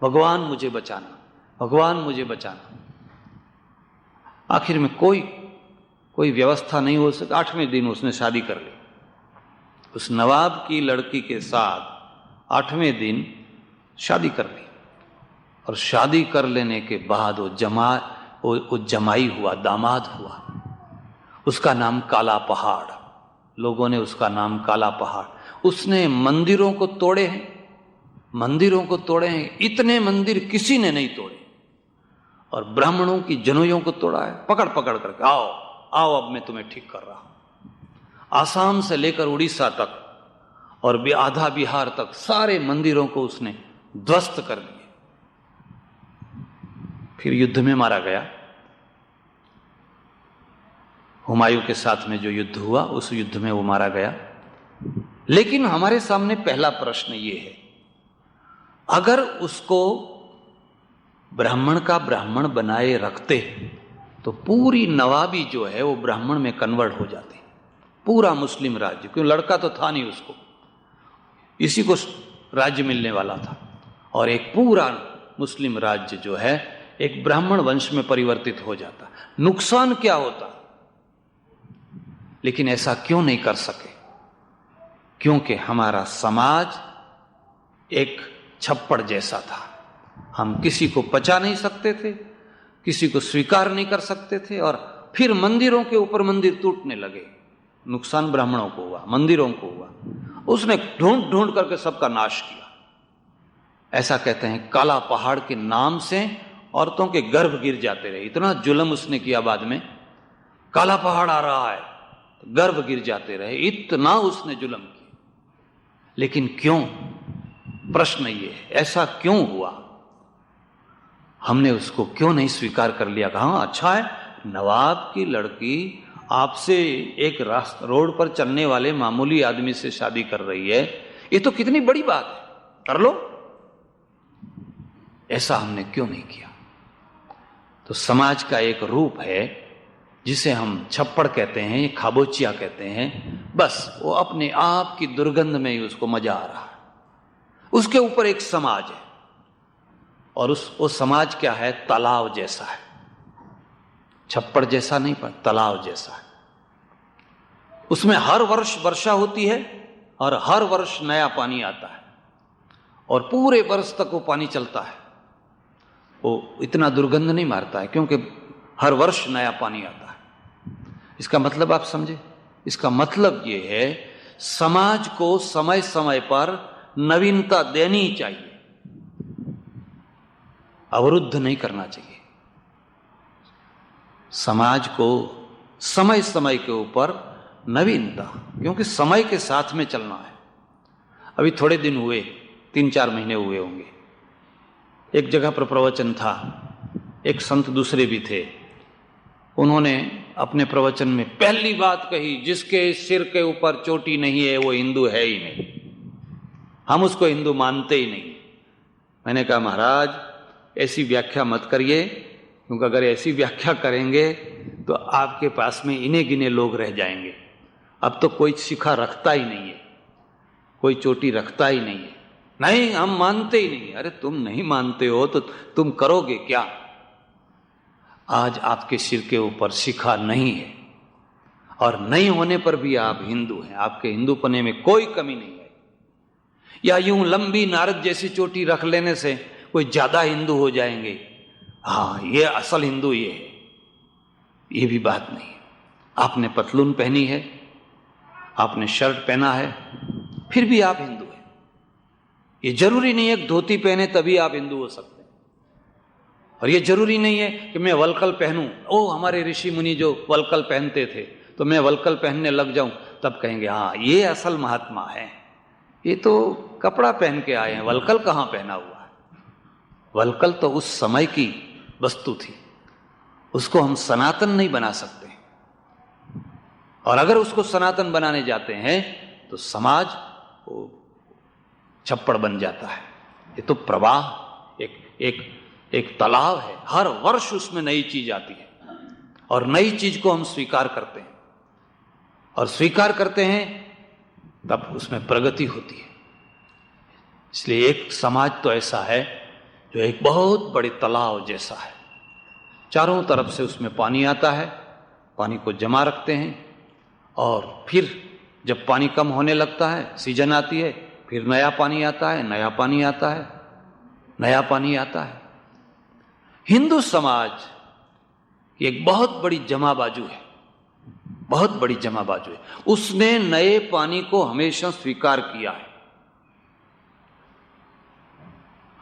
भगवान मुझे बचाना, भगवान मुझे बचाना। आखिर में कोई व्यवस्था नहीं हो सकी। 8वें दिन उसने शादी कर ली उस नवाब की लड़की के साथ। 8वें दिन शादी कर ली, और शादी कर लेने के बाद वो जमाई हुआ, दामाद हुआ। उसका नाम काला पहाड़, लोगों ने उसका नाम काला पहाड़। उसने मंदिरों को तोड़े हैं, मंदिरों को तोड़े हैं, इतने मंदिर किसी ने नहीं तोड़े, और ब्राह्मणों की जनोइयों को तोड़ा है, पकड़ पकड़ करके, आओ आओ अब मैं तुम्हें ठीक कर रहा हूं। आसाम से लेकर उड़ीसा तक और आधा बिहार तक सारे मंदिरों को उसने ध्वस्त कर दिए। फिर युद्ध में मारा गया। हुमायूं के साथ में जो युद्ध हुआ, उस युद्ध में वो मारा गया। लेकिन हमारे सामने पहला प्रश्न ये है, अगर उसको ब्राह्मण का ब्राह्मण बनाए रखते तो पूरी नवाबी जो है वो ब्राह्मण में कन्वर्ट हो जाती, पूरा मुस्लिम राज्य, क्यों लड़का तो था नहीं उसको, इसी को राज्य मिलने वाला था, और एक पूरा मुस्लिम राज्य जो है एक ब्राह्मण वंश में परिवर्तित हो जाता। नुकसान क्या होता? लेकिन ऐसा क्यों नहीं कर सके? क्योंकि हमारा समाज एक छप्पड़ जैसा था। हम किसी को पचा नहीं सकते थे, किसी को स्वीकार नहीं कर सकते थे, और फिर मंदिरों के ऊपर मंदिर टूटने लगे। नुकसान ब्राह्मणों को हुआ, मंदिरों को हुआ, उसने ढूंढ ढूंढ करके सबका नाश किया। ऐसा कहते हैं काला पहाड़ के नाम से औरतों के गर्भ गिर जाते रहे, इतना जुल्म उसने किया। बाद में काला पहाड़ आ रहा है, गर्भ गिर जाते रहे, इतना उसने जुल्म किया। लेकिन क्यों? प्रश्न ये है, ऐसा क्यों हुआ? हमने उसको क्यों नहीं स्वीकार कर लिया? कहा अच्छा है, नवाब की लड़की आपसे एक रोड पर चलने वाले मामूली आदमी से शादी कर रही है, ये तो कितनी बड़ी बात है, कर लो। ऐसा हमने क्यों नहीं किया? तो समाज का एक रूप है जिसे हम छप्पड़ कहते हैं, खाबोचिया कहते हैं, बस वो अपने आप की दुर्गंध में ही उसको मजा आ रहा है। उसके ऊपर एक समाज है, और वो समाज क्या है? तालाब जैसा है, छप्पड़ जैसा नहीं पर तालाब जैसा है। उसमें हर वर्ष वर्षा होती है और हर वर्ष नया पानी आता है, और पूरे वर्ष तक वो पानी चलता है। वो इतना दुर्गंध नहीं मारता है क्योंकि हर वर्ष नया पानी आता है। इसका मतलब आप समझे? इसका मतलब ये है समाज को समय समय पर नवीनता देनी चाहिए, अवरुद्ध नहीं करना चाहिए। समाज को समय समय के ऊपर नवीनता, क्योंकि समय के साथ में चलना है। अभी थोड़े दिन हुए, 3-4 महीने हुए होंगे, एक जगह पर प्रवचन था, एक संत दूसरे भी थे, उन्होंने अपने प्रवचन में पहली बात कही, जिसके सिर के ऊपर चोटी नहीं है वो हिंदू है ही नहीं, हम उसको हिंदू मानते ही नहीं। मैंने कहा महाराज ऐसी व्याख्या मत करिए, क्योंकि अगर ऐसी व्याख्या करेंगे तो आपके पास में इन्हें गिने लोग रह जाएंगे। अब तो कोई शिखा रखता ही नहीं है, कोई चोटी रखता ही नहीं है। नहीं, हम मानते ही नहीं। अरे तुम नहीं मानते हो तो तुम करोगे क्या? आज आपके सिर के ऊपर शिखा नहीं है, और नहीं होने पर भी आप हिंदू हैं, आपके हिंदूपने में कोई कमी नहीं है। या यूं लंबी नारद जैसी चोटी रख लेने से कोई ज्यादा हिंदू हो जाएंगे, हाँ ये असल हिंदू ये है, ये भी बात नहीं है। आपने पतलून पहनी है, आपने शर्ट पहना है, फिर भी आप हिंदू हैं। ये जरूरी नहीं है कि धोती पहने तभी आप हिंदू हो सकते हैं, और ये जरूरी नहीं है कि मैं वलकल पहनूं, ओ हमारे ऋषि मुनि जो वलकल पहनते थे तो मैं वलकल पहनने लग जाऊं, तब कहेंगे हाँ ये असल महात्मा है। ये तो कपड़ा पहन के आए हैं, वलकल कहां पहना हुआ है? वलकल तो उस समय की वस्तु थी, उसको हम सनातन नहीं बना सकते, और अगर उसको सनातन बनाने जाते हैं तो समाज वो छप्पड़ बन जाता है। ये तो प्रवाह, एक तालाब है, हर वर्ष उसमें नई चीज आती है, और नई चीज को हम स्वीकार करते हैं, और स्वीकार करते हैं तब उसमें प्रगति होती है। इसलिए एक समाज तो ऐसा है जो एक बहुत बड़े तालाब जैसा है, चारों तरफ से उसमें पानी आता है, पानी को जमा रखते हैं, और फिर जब पानी कम होने लगता है, सीजन आती है, फिर नया पानी आता है, नया पानी आता है, नया पानी आता है। हिंदू समाज की एक बहुत बड़ी जमा बाजू है, बहुत बड़ी जमा बाजू है। उसने नए पानी को हमेशा स्वीकार किया है,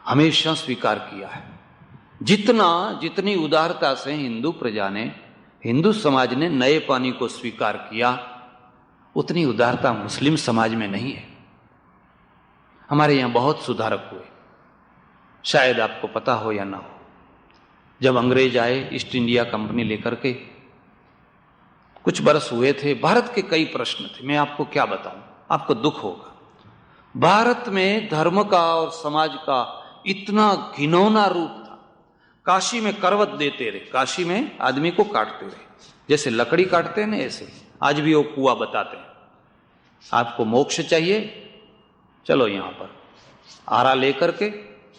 हमेशा स्वीकार किया है। जितनी उदारता से हिंदू प्रजा ने, हिंदू समाज ने नए पानी को स्वीकार किया, उतनी उदारता मुस्लिम समाज में नहीं है। हमारे यहां बहुत सुधारक हुए, शायद आपको पता हो या ना हो। जब अंग्रेज आए ईस्ट इंडिया कंपनी लेकर के, कुछ बरस हुए थे, भारत के कई प्रश्न थे, मैं आपको क्या बताऊं, आपको दुख होगा। भारत में धर्म का और समाज का इतना घिनौना रूप था। काशी में करवत देते रहे, काशी में आदमी को काटते रहे, जैसे लकड़ी काटते हैं ना, ऐसे आज भी वो कुआ बताते हैं। आपको मोक्ष चाहिए, चलो यहां पर आरा लेकर के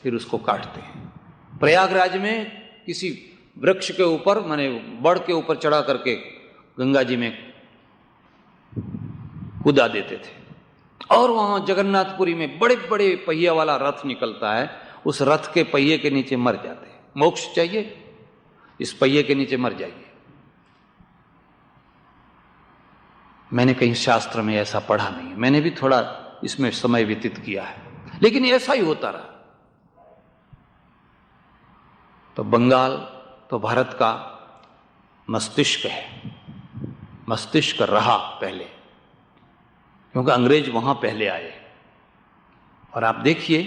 फिर उसको काटते हैं। प्रयागराज में किसी वृक्ष के ऊपर, माने बड़ के ऊपर चढ़ा करके गंगा जी में कूदा देते थे। और वहां जगन्नाथपुरी में बड़े बड़े पहिया वाला रथ निकलता है, उस रथ के पहिए के नीचे मर जाते हैं। मोक्ष चाहिए, इस पहिए के नीचे मर जाइए। मैंने कहीं शास्त्र में ऐसा पढ़ा नहीं, मैंने भी थोड़ा इसमें समय व्यतीत किया है, लेकिन ऐसा ही होता रहा। तो बंगाल तो भारत का मस्तिष्क है, मस्तिष्क रहा पहले, क्योंकि अंग्रेज वहां पहले आए। और आप देखिए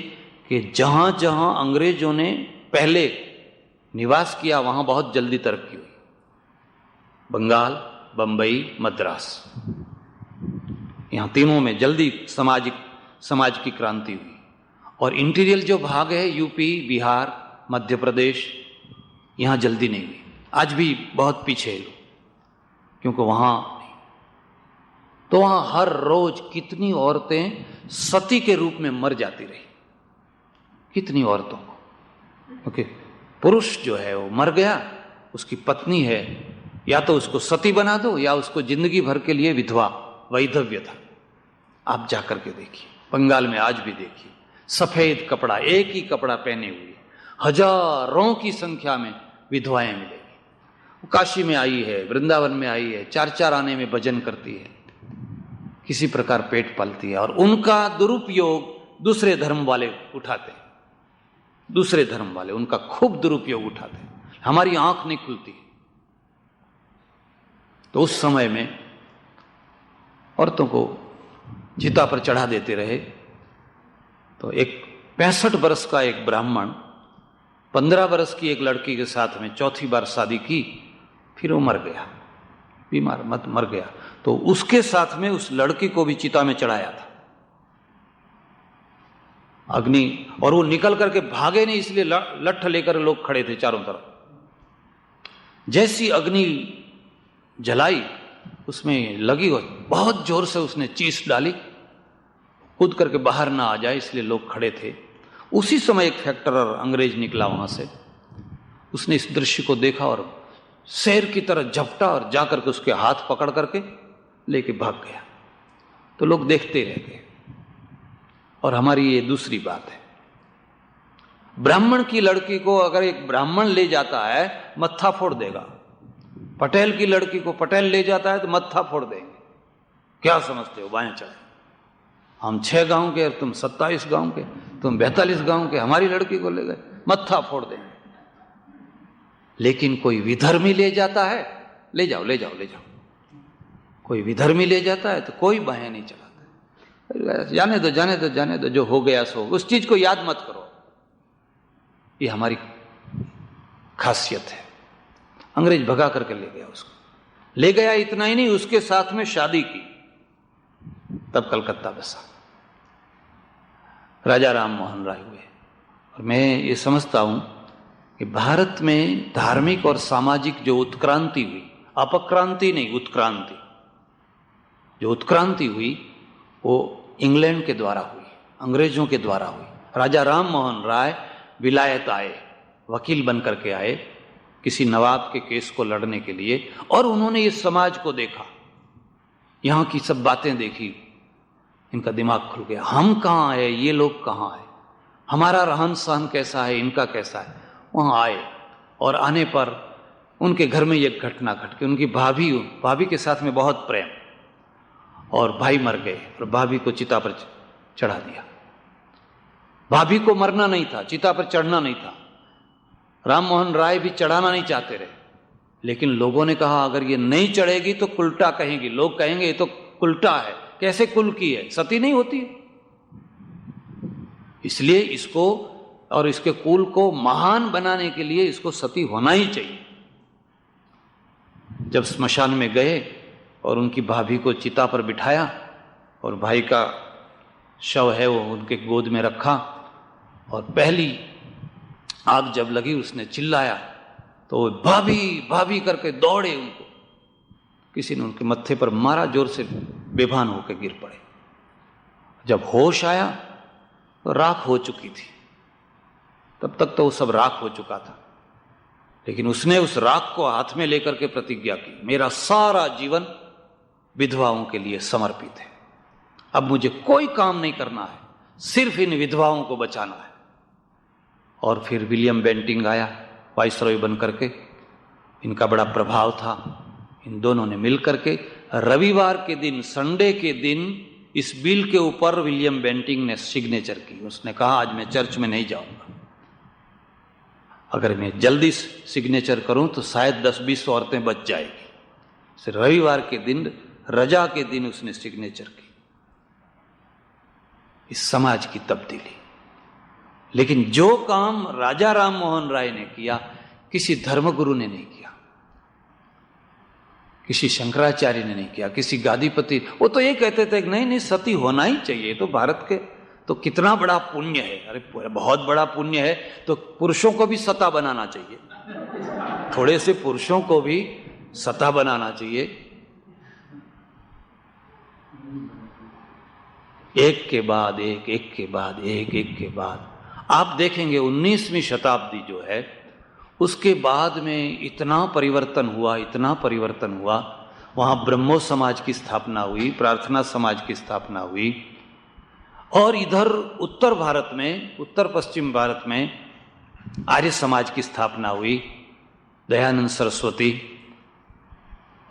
कि जहां जहां अंग्रेजों ने पहले निवास किया वहां बहुत जल्दी तरक्की हुई। बंगाल, बंबई, मद्रास, यहां तीनों में जल्दी समाज की क्रांति हुई। और इंटीरियर जो भाग है, यूपी, बिहार, मध्य प्रदेश, यहां जल्दी नहीं हुई, आज भी बहुत पीछे है लोग, क्योंकि वहां नहीं। तो वहां हर रोज कितनी औरतें सती के रूप में मर जाती रही, कितनी औरतों को, क्योंकि पुरुष जो है वो मर गया, उसकी पत्नी है, या तो उसको सती बना दो या उसको जिंदगी भर के लिए विधवा, वैधव्य था। आप जाकर के देखिए, बंगाल में आज भी देखिए, सफेद कपड़ा, एक ही कपड़ा पहने हुए हजारों की संख्या में विधवाएं मिलेगी। काशी में आई है, वृंदावन में आई है, 4-4 आने में भजन करती है, किसी प्रकार पेट पालती है, और उनका दुरुपयोग दूसरे धर्म वाले उठाते हैं, दूसरे धर्म वाले उनका खूब दुरुपयोग उठाते हैं, हमारी आंख नहीं खुलती। तो उस समय में औरतों को चिता पर चढ़ा देते रहे। तो एक 65 वर्ष का एक ब्राह्मण 15 वर्ष की एक लड़की के साथ में चौथी बार शादी की, फिर वो मर गया, बीमार मर गया। तो उसके साथ में उस लड़की को भी चिता में चढ़ाया था अग्नि, और वो निकल करके भागे नहीं, इसलिए लठ लेकर लोग खड़े थे चारों तरफ। जैसी अग्नि जलाई, उसमें लगी हो, बहुत जोर से उसने चीस डाली, कूद करके बाहर ना आ जाए, इसलिए लोग खड़े थे। उसी समय एक फैक्टरर अंग्रेज निकला वहां से, उसने इस दृश्य को देखा और शेर की तरह झपटा और जाकर के उसके हाथ पकड़ करके लेके भाग गया। तो लोग देखते रह गए। और हमारी ये दूसरी बात है, ब्राह्मण की लड़की को अगर एक ब्राह्मण ले जाता है मत्था फोड़ देगा, पटेल की लड़की को पटेल ले जाता है तो मत्था फोड़ देंगे। क्या समझते हो, बाएं चढ़े, हम 6 गांव के और तुम 27 गांव के, तुम 42 गांव के, हमारी लड़की को ले गए, मत्था फोड़ देंगे। लेकिन कोई विधर्मी ले जाता है, ले जाओ ले जाओ ले जाओ, कोई विधर्मी ले जाता है तो कोई बाहें नहीं चलाता, जाने दो जाने दो जाने दो, जो हो गया सो, उस चीज को याद मत करो। ये हमारी खासियत है। अंग्रेज भगा करके ले गया उसको, ले गया, इतना ही नहीं, उसके साथ में शादी की, तब कलकत्ता बसा, राजा राम मोहन राय हुए। और मैं ये समझता हूं कि भारत में धार्मिक और सामाजिक जो उत्क्रांति हुई, अपक्रांति नहीं, उत्क्रांति, जो उत्क्रांति हुई वो इंग्लैंड के द्वारा हुई, अंग्रेजों के द्वारा हुई। राजा राम मोहन राय विलायत आए, वकील बन करके आए किसी नवाब के केस को लड़ने के लिए, और उन्होंने इस समाज को देखा, यहां की सब बातें देखी, इनका दिमाग खुल गया, हम कहां आए, ये लोग कहां आए, हमारा रहन सहन कैसा है, इनका कैसा है। वहां आए, और आने पर उनके घर में एक घटना घट गई। उनकी भाभी के साथ में बहुत प्रेम, और भाई मर गए और भाभी को चिता पर चढ़ा दिया। भाभी को मरना नहीं था, चिता पर चढ़ना नहीं था। राम मोहन राय भी चढ़ाना नहीं चाहते रहे, लेकिन लोगों ने कहा अगर ये नहीं चढ़ेगी तो कुलटा कहेंगे, लोग कहेंगे ये तो कुलटा है, कैसे कुल की है, सती नहीं होती है। इसलिए इसको और इसके कुल को महान बनाने के लिए इसको सती होना ही चाहिए। जब स्मशान में गए और उनकी भाभी को चिता पर बिठाया और भाई का शव है वो उनके गोद में रखा, और पहली आग जब लगी उसने चिल्लाया तो वो भाभी भाभी करके दौड़े, उनको किसी ने उनके मत्थे पर मारा, जोर से बेभान होकर गिर पड़े। जब होश आया तो राख हो चुकी थी, तब तक तो वो सब राख हो चुका था, लेकिन उसने उस राख को हाथ में लेकर के प्रतिज्ञा की, मेरा सारा जीवन विधवाओं के लिए समर्पित है, अब मुझे कोई काम नहीं करना है, सिर्फ इन विधवाओं को बचाना है। और फिर विलियम बेंटिंग आया वाइसरॉय बन करके, इनका बड़ा प्रभाव था। इन दोनों ने मिल करके रविवार के दिन, संडे के दिन इस बिल के ऊपर विलियम बेंटिंग ने सिग्नेचर की। उसने कहा आज मैं चर्च में नहीं जाऊंगा, अगर मैं जल्दी सिग्नेचर करूं तो शायद 10-20 औरतें बच जाएगी। सिर्फ रविवार के दिन, रजा के दिन उसने सिग्नेचर की। इस समाज की तब्दीली। लेकिन जो काम राजा राम मोहन राय ने किया, किसी धर्मगुरु ने नहीं किया, किसी शंकराचार्य ने नहीं किया, किसी गादीपति। वो तो ये कहते थे कि नहीं नहीं सती होना ही चाहिए, तो भारत के तो कितना बड़ा पुण्य है। अरे बहुत बड़ा पुण्य है, तो पुरुषों को भी सता बनाना चाहिए, थोड़े से पुरुषों को भी सता बनाना चाहिए। एक के बाद एक, एक के बाद एक, एक के बाद आप देखेंगे 19वीं शताब्दी जो है उसके बाद में इतना परिवर्तन हुआ, इतना परिवर्तन हुआ। वहां ब्रह्मो समाज की स्थापना हुई, प्रार्थना समाज की स्थापना हुई, और इधर उत्तर भारत में, उत्तर पश्चिम भारत में आर्य समाज की स्थापना हुई, दयानंद सरस्वती।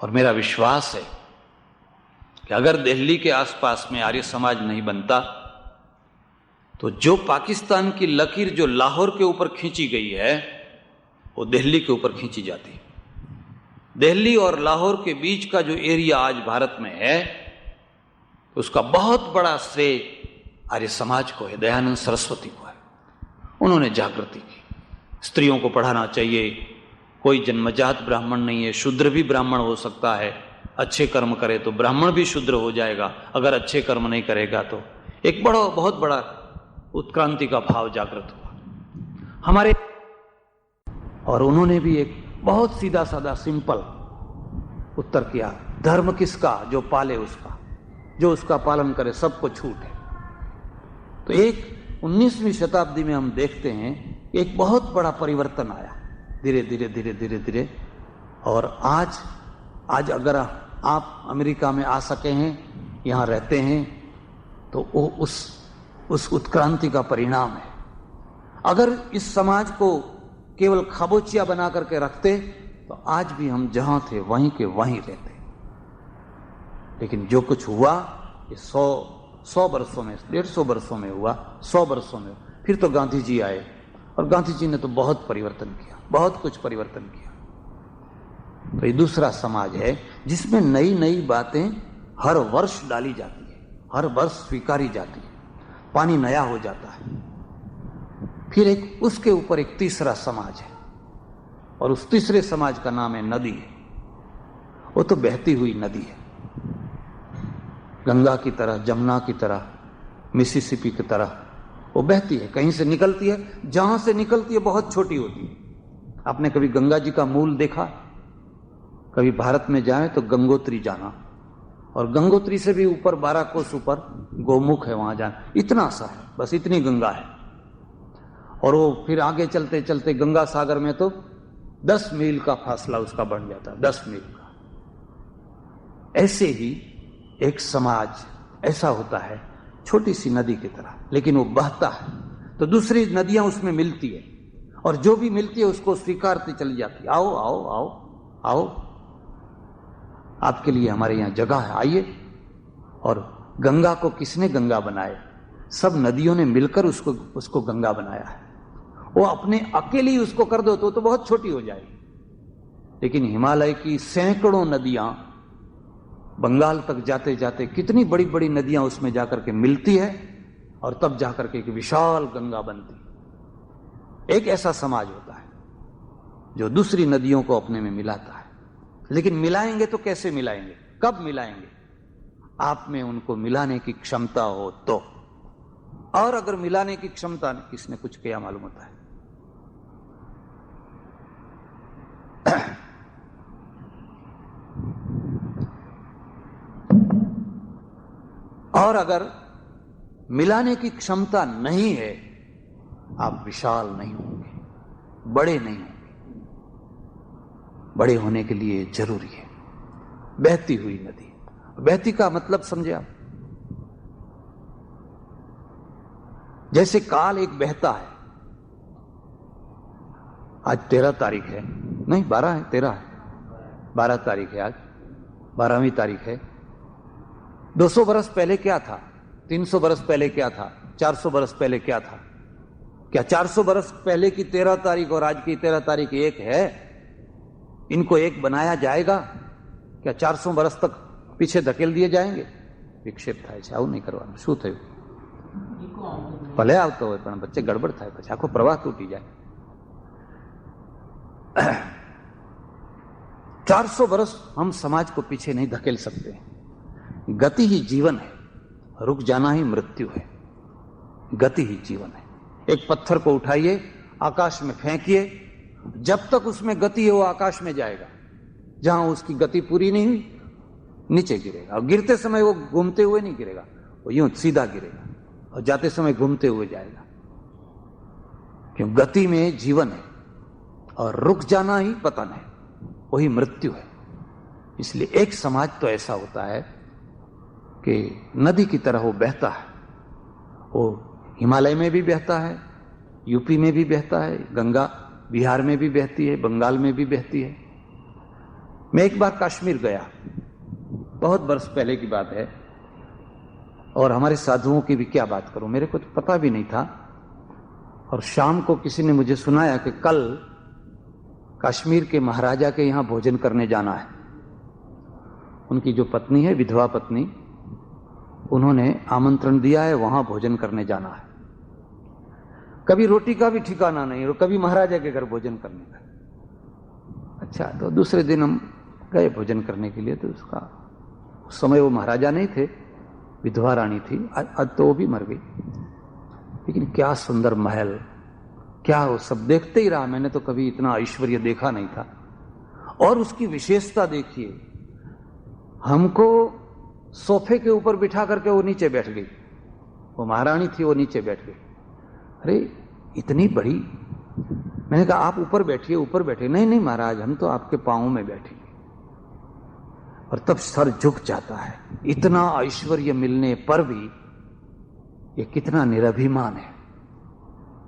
और मेरा विश्वास है कि अगर दिल्ली के आसपास में आर्य समाज नहीं बनता तो जो पाकिस्तान की लकीर जो लाहौर के ऊपर खींची गई है वो दिल्ली के ऊपर खींची जाती। दिल्ली और लाहौर के बीच का जो एरिया आज भारत में है उसका बहुत बड़ा श्रेय आर्य समाज को है, दयानंद सरस्वती को है। उन्होंने जागृति की, स्त्रियों को पढ़ाना चाहिए, कोई जन्मजात ब्राह्मण नहीं है, शूद्र भी ब्राह्मण हो सकता है, अच्छे कर्म करे तो ब्राह्मण भी शूद्र हो जाएगा, अगर अच्छे कर्म नहीं करेगा तो। एक बहुत बड़ा उत्क्रांति का भाव जागृत हुआ हमारे। और उन्होंने भी एक बहुत सीधा साधा सिंपल उत्तर किया, धर्म किसका जो पाले उसका, जो उसका पालन करे सबको छूट है। तो एक 19वीं शताब्दी में हम देखते हैं एक बहुत बड़ा परिवर्तन आया धीरे धीरे धीरे धीरे धीरे। और आज अगर आप अमेरिका में आ सके हैं, यहाँ रहते हैं, तो वो उस उत्क्रांति का परिणाम है। अगर इस समाज को केवल खाबोचिया बना करके रखते तो आज भी हम जहां थे वहीं के वहीं रहते। लेकिन जो कुछ हुआ ये 100 वर्षों में, 150 वर्षों में हुआ, 100 वर्षों में। फिर तो गांधी जी आए और गांधी जी ने तो बहुत परिवर्तन किया, बहुत कुछ परिवर्तन किया। तो ये दूसरा समाज है जिसमें नई नई बातें हर वर्ष डाली जाती है, हर वर्ष स्वीकारी जाती है, पानी नया हो जाता है। फिर एक उसके ऊपर एक तीसरा समाज है और उस तीसरे समाज का नाम है नदी है। वो तो बहती हुई नदी है, गंगा की तरह, जमुना की तरह, मिसिसिपी की तरह वो बहती है, कहीं से निकलती है, जहां से निकलती है बहुत छोटी होती है। आपने कभी गंगा जी का मूल देखा? कभी भारत में जाए तो गंगोत्री जाना, और गंगोत्री से भी ऊपर 12 कोस ऊपर गोमुख है, वहां जाना। इतना सा है, बस इतनी गंगा है। और वो फिर आगे चलते चलते गंगा सागर में तो 10 मील का फासला उसका बढ़ जाता है, 10 मील का। ऐसे ही एक समाज ऐसा होता है, छोटी सी नदी की तरह, लेकिन वो बहता है तो दूसरी नदियां उसमें मिलती है, और जो भी मिलती है उसको स्वीकारती चली जाती। आओ आओ आओ आओ, आपके लिए हमारे यहां जगह है, आइए। और गंगा को किसने गंगा बनाया? सब नदियों ने मिलकर उसको गंगा बनाया है। वो अपने अकेले ही उसको कर दो तो बहुत छोटी हो जाएगी, लेकिन हिमालय की सैकड़ों नदियां बंगाल तक जाते जाते कितनी बड़ी बड़ी नदियां उसमें जाकर के मिलती है, और तब जाकर के एक विशाल गंगा बनती। एक ऐसा समाज होता है जो दूसरी नदियों को अपने में मिलाता है। लेकिन मिलाएंगे तो कैसे मिलाएंगे, कब मिलाएंगे? आप में उनको मिलाने की क्षमता हो तो। और अगर मिलाने की क्षमता किसने कुछ किया मालूम होता है? और अगर मिलाने की क्षमता नहीं है, आप विशाल नहीं होंगे, बड़े नहीं होंगे। बड़े होने के लिए जरूरी है बहती हुई नदी। बहती का मतलब समझे आप? जैसे काल एक बहता है। आज 13 तारीख है, नहीं 12 है, 13 है, 12 तारीख है आज, 12वीं तारीख है। 200 बरस पहले क्या था, 300 बरस पहले क्या था, 400 बरस पहले क्या था? क्या 400 बरस पहले की 13 तारीख और आज की 13 तारीख एक है? इनको एक बनाया जाएगा? क्या 400 बरस तक पीछे धकेल दिए जाएंगे? विक्षेप થાય છે, આવું નહીં કરવાનું. શું થયું? ભલે આવતો હોય પણ વચ્ચે ગડબડ થાય, પછી આખો પ્રવાહ તૂટી જાય. 400 बरस हम समाज को पीछे नहीं धकेल सकते. गति ही जीवन है, रुक जाना ही मृत्यु है. गति ही जीवन है. एक पत्थर को उठाइए, आकाश में फेंकिए, जब तक उसमें गति है वो आकाश में जाएगा. जहां उसकी गति पूरी नहीं हुई नीचे गिरेगा, और गिरते समय वो घूमते हुए नहीं गिरेगा, वो यूं सीधा गिरेगा, और जाते समय घूमते हुए जाएगा. क्यों? गति में जीवन है और रुक जाना ही पतन है, वही मृत्यु है. इसलिए एक समाज तो ऐसा होता है कि नदी की तरह वो बहता है. वो हिमालय में भी बहता है, यूपी में भी बहता है, गंगा बिहार में भी बहती है, बंगाल में भी बहती है. मैं एक बार कश्मीर गया, बहुत वर्ष पहले की बात है, और हमारे साधुओं की भी क्या बात करूं, मेरे को तो पता भी नहीं था. और शाम को किसी ने मुझे सुनाया कि कल कश्मीर के महाराजा के यहां भोजन करने जाना है. उनकी जो पत्नी है, विधवा पत्नी, उन्होंने आमंत्रण दिया है, वहां भोजन करने जाना है. कभी रोटी का भी ठिकाना नहीं और कभी महाराजा के घर भोजन करने का. अच्छा, तो दूसरे दिन हम गए भोजन करने के लिए. तो उसका उस समय वो महाराजा नहीं थे, विधवा रानी थी. आज तो वो भी मर गई. लेकिन क्या सुंदर महल, क्या वो सब देखते ही रहा. मैंने तो कभी इतना ऐश्वर्य देखा नहीं था. और उसकी विशेषता देखिए, हमको सोफे के ऊपर बिठा करके वो नीचे बैठ गई. वो महारानी थी, वो नीचे बैठ गई. अरे इतनी बड़ी. मैंने कहा आप ऊपर बैठिए, ऊपर बैठिए. नहीं नहीं महाराज, हम तो आपके पांव में बैठेंगे. और तब सर झुक जाता है. इतना ऐश्वर्य मिलने पर भी ये कितना निरभिमान है.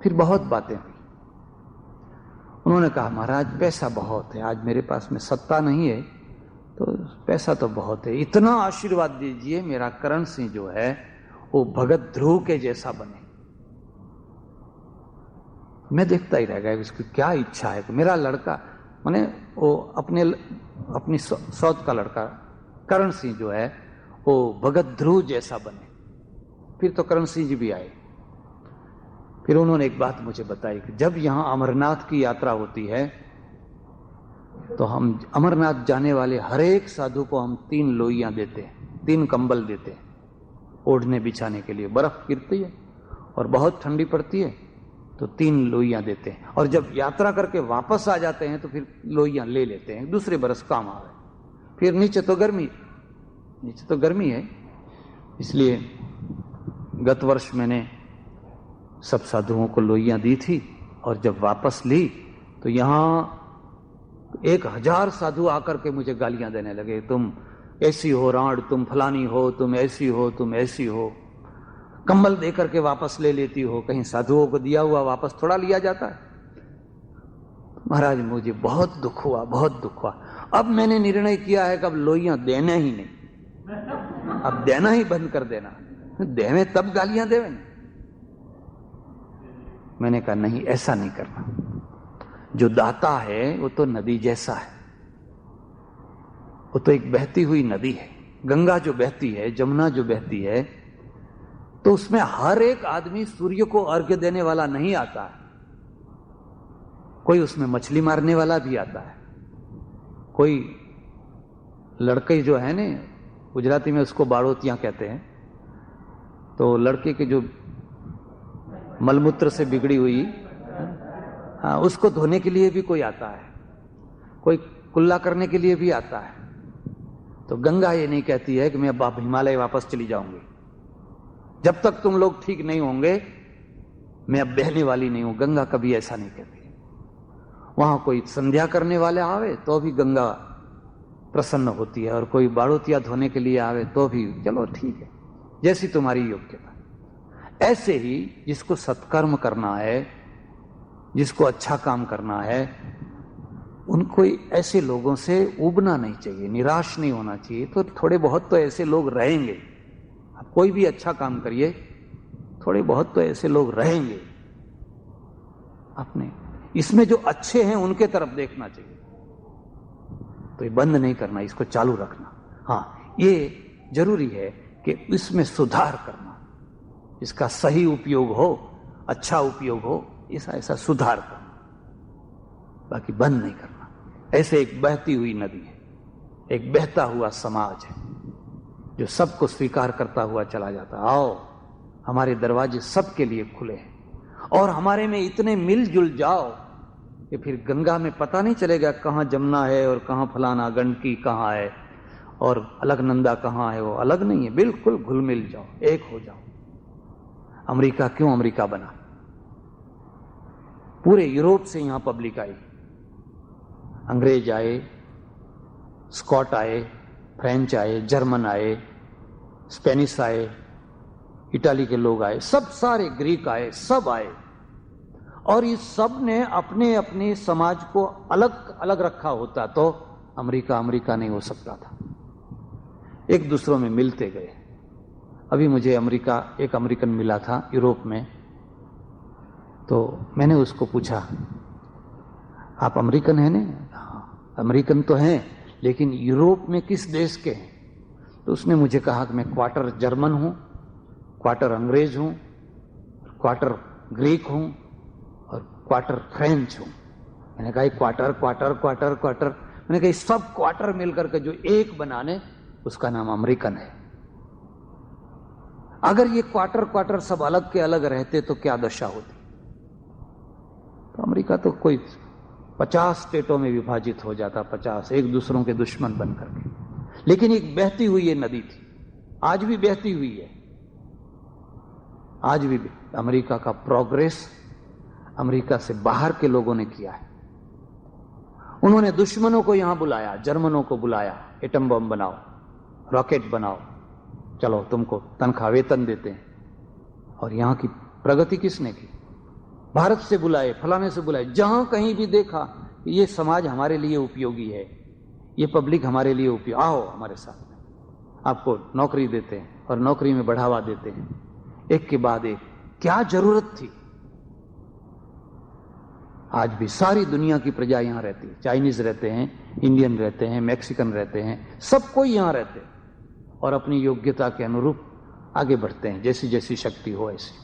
फिर बहुत बातें हुई. उन्होंने कहा महाराज पैसा बहुत है, आज मेरे पास में सत्ता नहीं है, तो पैसा तो बहुत है, इतना आशीर्वाद दीजिए मेरा करण सिंह जो है वो भगत ध्रुव के जैसा बने. मैं देखता ही रह गया इसकी क्या इच्छा है कि मेरा लड़का, माने वो अपनी सौत का लड़का करण सिंह जो है वो भगत ध्रुव जैसा बने. फिर तो करण सिंह जी भी आए. फिर उन्होंने एक बात मुझे बताई कि जब यहां अमरनाथ की यात्रा होती है तो हम अमरनाथ जाने वाले हर एक साधु को हम 3 लोइयां देते हैं, 3 कंबल देते हैं ओढ़ने बिछाने के लिए. बर्फ गिरती है और बहुत ठंडी पड़ती है तो 3 लोइयां देते हैं. और जब यात्रा करके वापस आ जाते हैं तो फिर लोइयां ले लेते हैं, दूसरे बरस काम आवे. फिर नीचे तो गर्मी है. इसलिए गत वर्ष मैंने सब साधुओं को लोइयां दी थी, और जब वापस ली तो यहां 1000 साधु आकर के मुझे गालियां देने लगे. तुम ऐसी हो राण, तुम फलानी हो, तुम ऐसी हो, तुम ऐसी हो. कंबल दे करके वापस ले लेती हो, कहीं साधुओं को दिया हुआ वापस थोड़ा लिया जाता है. महाराज मुझे बहुत दुख हुआ, बहुत दुख हुआ. अब मैंने निर्णय किया है कि अब लोइयां देना ही नहीं, अब देना ही बंद कर देना. देवे तब गालियां देवे. मैंने कहा नहीं, ऐसा नहीं करना. जो दाता है वो तो नदी जैसा है, वो तो एक बहती हुई नदी है. गंगा जो बहती है, जमुना जो बहती है, तो उसमें हर एक आदमी सूर्य को अर्घ्य देने वाला नहीं आता है. कोई उसमें मछली मारने वाला भी आता है. कोई लड़के जो है ने, गुजराती में उसको बाड़ोतियां कहते हैं, तो लड़के के जो मलमूत्र से बिगड़ी हुई, हाँ, उसको धोने के लिए भी कोई आता है, कोई कुल्ला करने के लिए भी आता है. तो गंगा ये नहीं कहती है कि मैं अब हिमालय वापस चली जाऊंगी, जब तक तुम लोग ठीक नहीं होंगे मैं अब बहने वाली नहीं हूं. गंगा कभी ऐसा नहीं कहती. वहां कोई संध्या करने वाले आवे तो भी गंगा प्रसन्न होती है, और कोई बाड़ोतिया धोने के लिए आवे तो भी चलो ठीक है, जैसी तुम्हारी योग्यता. ऐसे ही जिसको सत्कर्म करना है, जिसको अच्छा काम करना है, उनको ऐसे लोगों से उबना नहीं चाहिए, निराश नहीं होना चाहिए। तो थोड़े बहुत तो ऐसे लोग रहेंगे, आप कोई भी अच्छा काम करिए, थोड़े बहुत तो ऐसे लोग रहेंगे। अपने इसमें जो अच्छे हैं उनके तरफ देखना चाहिए, तो ये बंद नहीं करना, इसको चालू रखना। हाँ, ये जरूरी है कि इसमें सुधार करना, इसका सही उपयोग हो, अच्छा उपयोग हो, ऐसा सुधार करना, बाकी बंद नहीं करना। ऐसे एक बहती हुई नदी है, एक बहता हुआ समाज है जो सबको स्वीकार करता हुआ चला जाता। आओ, हमारे दरवाजे सबके लिए खुले हैं, और हमारे में इतने मिलजुल जाओ कि फिर गंगा में पता नहीं चलेगा कहां जमुना है और कहां फलाना गंडकी कहां है और अलकनंदा कहां है। वो अलग नहीं है, बिल्कुल घुल मिल जाओ, एक हो जाओ। अमेरिका क्यों अमेरिका बना? पूरे यूरोप से यहां पब्लिक आई, अंग्रेज आए, स्कॉट आए, फ्रेंच आए, जर्मन आए, स्पेनिश आए, इटाली के लोग आए, सब सारे ग्रीक आए, सब आए, और इस सब ने अपने अपने समाज को अलग अलग रखा होता तो अमेरिका अमेरिका नहीं हो सकता था। एक दूसरों में मिलते गए। अभी मुझे एक अमेरिकन मिला था यूरोप में, तो मैंने उसको पूछा, आप अमेरिकन हैं ना? हाँ, अमेरिकन तो हैं, लेकिन यूरोप में किस देश के हैं? तो उसने मुझे कहा कि मैं क्वार्टर जर्मन हूं, क्वार्टर अंग्रेज हूं, क्वार्टर ग्रीक हूं और क्वार्टर फ्रेंच हूं। मैंने कहा क्वार्टर क्वार्टर क्वार्टर क्वार्टर, मैंने कहा सब क्वार्टर मिलकर के जो एक बनाने, उसका नाम अमेरिकन है। अगर ये क्वार्टर क्वार्टर सब अलग के अलग रहते तो क्या दशा होती? तो अमेरिका तो कोई 50 स्टेटों में विभाजित हो जाता, 50 एक दूसरों के दुश्मन बन करके। लेकिन एक बहती हुई ये नदी थी, आज भी बहती हुई है। आज भी अमेरिका का प्रोग्रेस अमेरिका से बाहर के लोगों ने किया है। उन्होंने दुश्मनों को यहां बुलाया, जर्मनों को बुलाया, एटम बम बनाओ, रॉकेट बनाओ, चलो तुमको तनख्वाह वेतन देते हैं। और यहां की प्रगति किसने की? भारत से बुलाए, फलाने से बुलाए, जहां कहीं भी देखा ये समाज हमारे लिए उपयोगी है, ये पब्लिक हमारे लिए उपयोगी, आओ हमारे साथ में, आपको नौकरी देते हैं और नौकरी में बढ़ावा देते हैं, एक के बाद एक। क्या जरूरत थी? आज भी सारी दुनिया की प्रजा यहां रहती है, चाइनीज रहते हैं, इंडियन रहते हैं, मैक्सिकन रहते हैं, सब कोई यहां रहते हैं और अपनी योग्यता के अनुरूप आगे बढ़ते हैं, जैसी जैसी शक्ति हो ऐसी।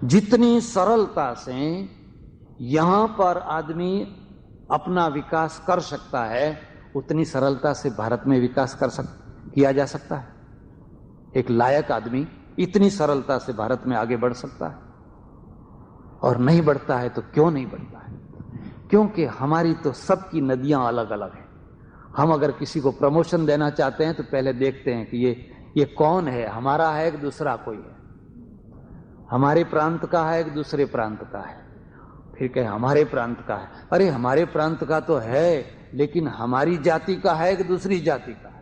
जितनी सरलता से यहां पर आदमी अपना विकास कर सकता है, उतनी सरलता से भारत में विकास किया जा सकता है। एक लायक आदमी इतनी सरलता से भारत में आगे बढ़ सकता है, और नहीं बढ़ता है तो क्यों नहीं बढ़ता है? क्योंकि हमारी तो सबकी नदियां अलग अलग हैं। हम अगर किसी को प्रमोशन देना चाहते हैं तो पहले देखते हैं कि ये कौन है, हमारा है कि दूसरा कोई है, हमारे प्रांत का है कि दूसरे प्रांत का है। फिर कहे हमारे प्रांत का है, अरे हमारे प्रांत का तो है, लेकिन हमारी जाति का है कि दूसरी जाति का है।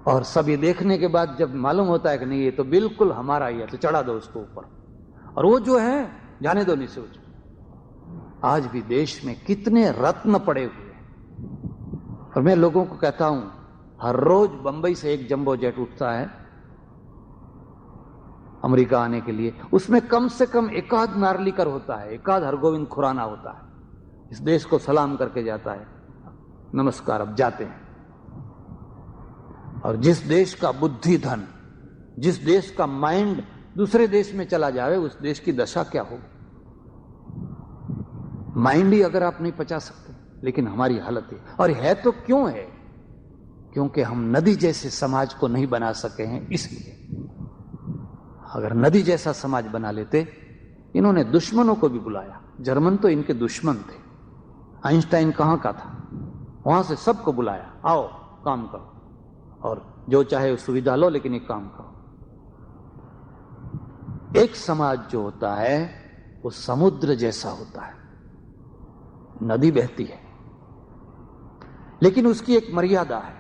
और सब ये देखने के बाद जब मालूम होता है कि नहीं ये तो बिल्कुल हमारा ही है, तो चढ़ा दो उसको ऊपर, और वो जो है जाने दो नीचे उसे। आज भी देश में कितने रत्न पड़े हुए हैं, और मैं लोगों को कहता हूं हर रोज बंबई से एक जंबो जेट उठता है अमेरिका आने के लिए, उसमें कम से कम एकाध नार्लिकर होता है, एकाध हरगोविंद खुराना होता है, इस देश को सलाम करके जाता है, नमस्कार, अब जाते हैं। और जिस देश का बुद्धि धन, जिस देश का माइंड दूसरे देश में चला जाए, उस देश की दशा क्या होगी? माइंड ही अगर आप नहीं पचा सकते, लेकिन हमारी हालत है। और है तो क्यों है? क्योंकि हम नदी जैसे समाज को नहीं बना सके हैं, इसलिए। अगर नदी जैसा समाज बना लेते, इन्होंने दुश्मनों को भी बुलाया, जर्मन तो इनके दुश्मन थे, आइंस्टाइन कहां का था, वहां से सबको बुलाया, आओ काम करो, और जो चाहे सुविधा लो, लेकिन एक काम करो। एक समाज जो होता है वो समुद्र जैसा होता है, नदी बहती है लेकिन उसकी एक मर्यादा है।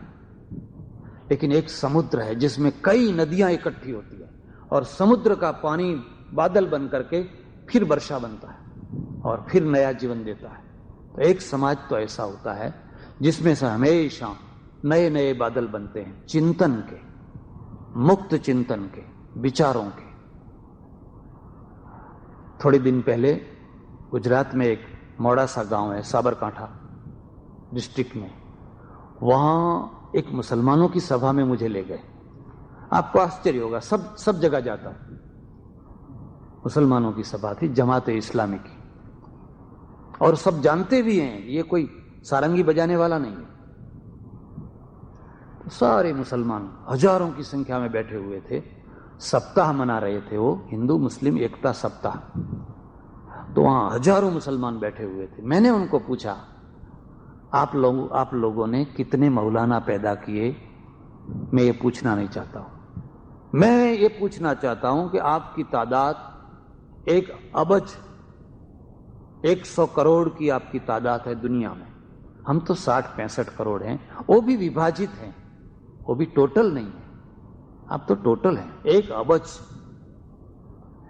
लेकिन एक समुद्र है जिसमें कई नदियां इकट्ठी होती है, और समुद्र का पानी बादल बन करके फिर वर्षा बनता है, और फिर नया जीवन देता है। तो एक समाज तो ऐसा होता है जिसमें से हमेशा नए नए बादल बनते हैं, चिंतन के, मुक्त चिंतन के, विचारों के। थोड़े दिन पहले गुजरात में एक मोड़ासा गांव है, साबरकांठा डिस्ट्रिक्ट में, वहां एक मुसलमानों की सभा में मुझे ले गए। आपको आश्चर्य होगा, सब जगह जाता हूं। मुसलमानों की सभा थी, जमात इस्लामी की, और सब जानते भी हैं ये कोई सारंगी बजाने वाला नहीं है। तो सारे मुसलमान हजारों की संख्या में बैठे हुए थे, सप्ताह मना रहे थे, वो हिंदू मुस्लिम एकता सप्ताह। तो वहां हजारों मुसलमान बैठे हुए थे। मैंने उनको पूछा, आप लोगों ने कितने मौलाना पैदा किए? मैं ये पूछना नहीं चाहता हूं। मैं ये पूछना चाहता हूं कि आपकी तादाद 1 अरब 100 करोड़ की आपकी तादाद है दुनिया में। हम तो 60-65 करोड़ हैं, वो भी विभाजित हैं, वो भी टोटल नहीं है। आप तो टोटल हैं 1 अरब।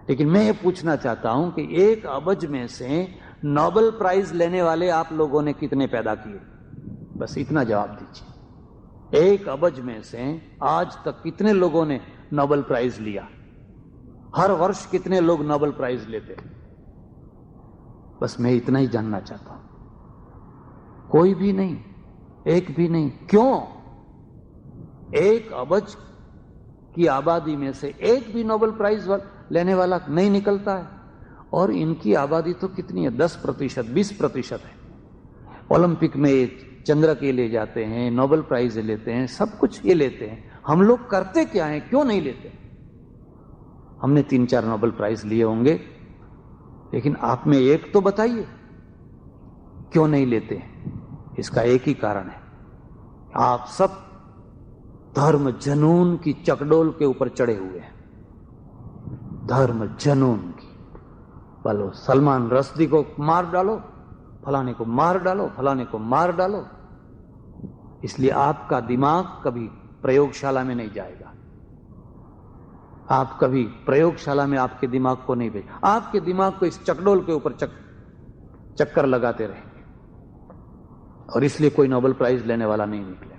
लेकिन मैं ये पूछना चाहता हूं कि 1 अरब में से नोबेल प्राइज लेने वाले आप लोगों ने कितने पैदा किए? बस इतना जवाब दीजिए। 1 अरब में से आज तक कितने लोगों ने नोबेल प्राइज लिया? हर वर्ष कितने लोग नोबेल प्राइज लेते? बस मैं इतना ही जानना चाहता हूं। कोई भी नहीं, एक भी नहीं। क्यों? 1 अरब की आबादी में से एक भी नोबेल प्राइज लेने वाला नहीं निकलता है। और इनकी आबादी तो कितनी है? 10%, 20% है। ओलंपिक में चंद्र के ले जाते हैं, नोबेल प्राइज लेते हैं, सब कुछ ये लेते हैं। हम लोग करते क्या हैं? क्यों नहीं लेते? हमने 3-4 नोबेल प्राइज लिए होंगे, लेकिन आप में एक तो बताइए क्यों नहीं लेते हैं? इसका एक ही कारण है, आप सब धर्म जनून की चकडोल के ऊपर चढ़े हुए हैं। धर्म जनून की। बोलो सलमान रश्दी को मार डालो, फलाने को मार डालो, फलाने को मार डालो। इसलिए आपका दिमाग कभी प्रयोगशाला में नहीं जाएगा। आप कभी प्रयोगशाला में आपके दिमाग को नहीं भेज, आपके दिमाग को इस चकडोल के ऊपर चक्कर लगाते रहेंगे, और इसलिए कोई नोबेल प्राइज लेने वाला नहीं निकलेगा।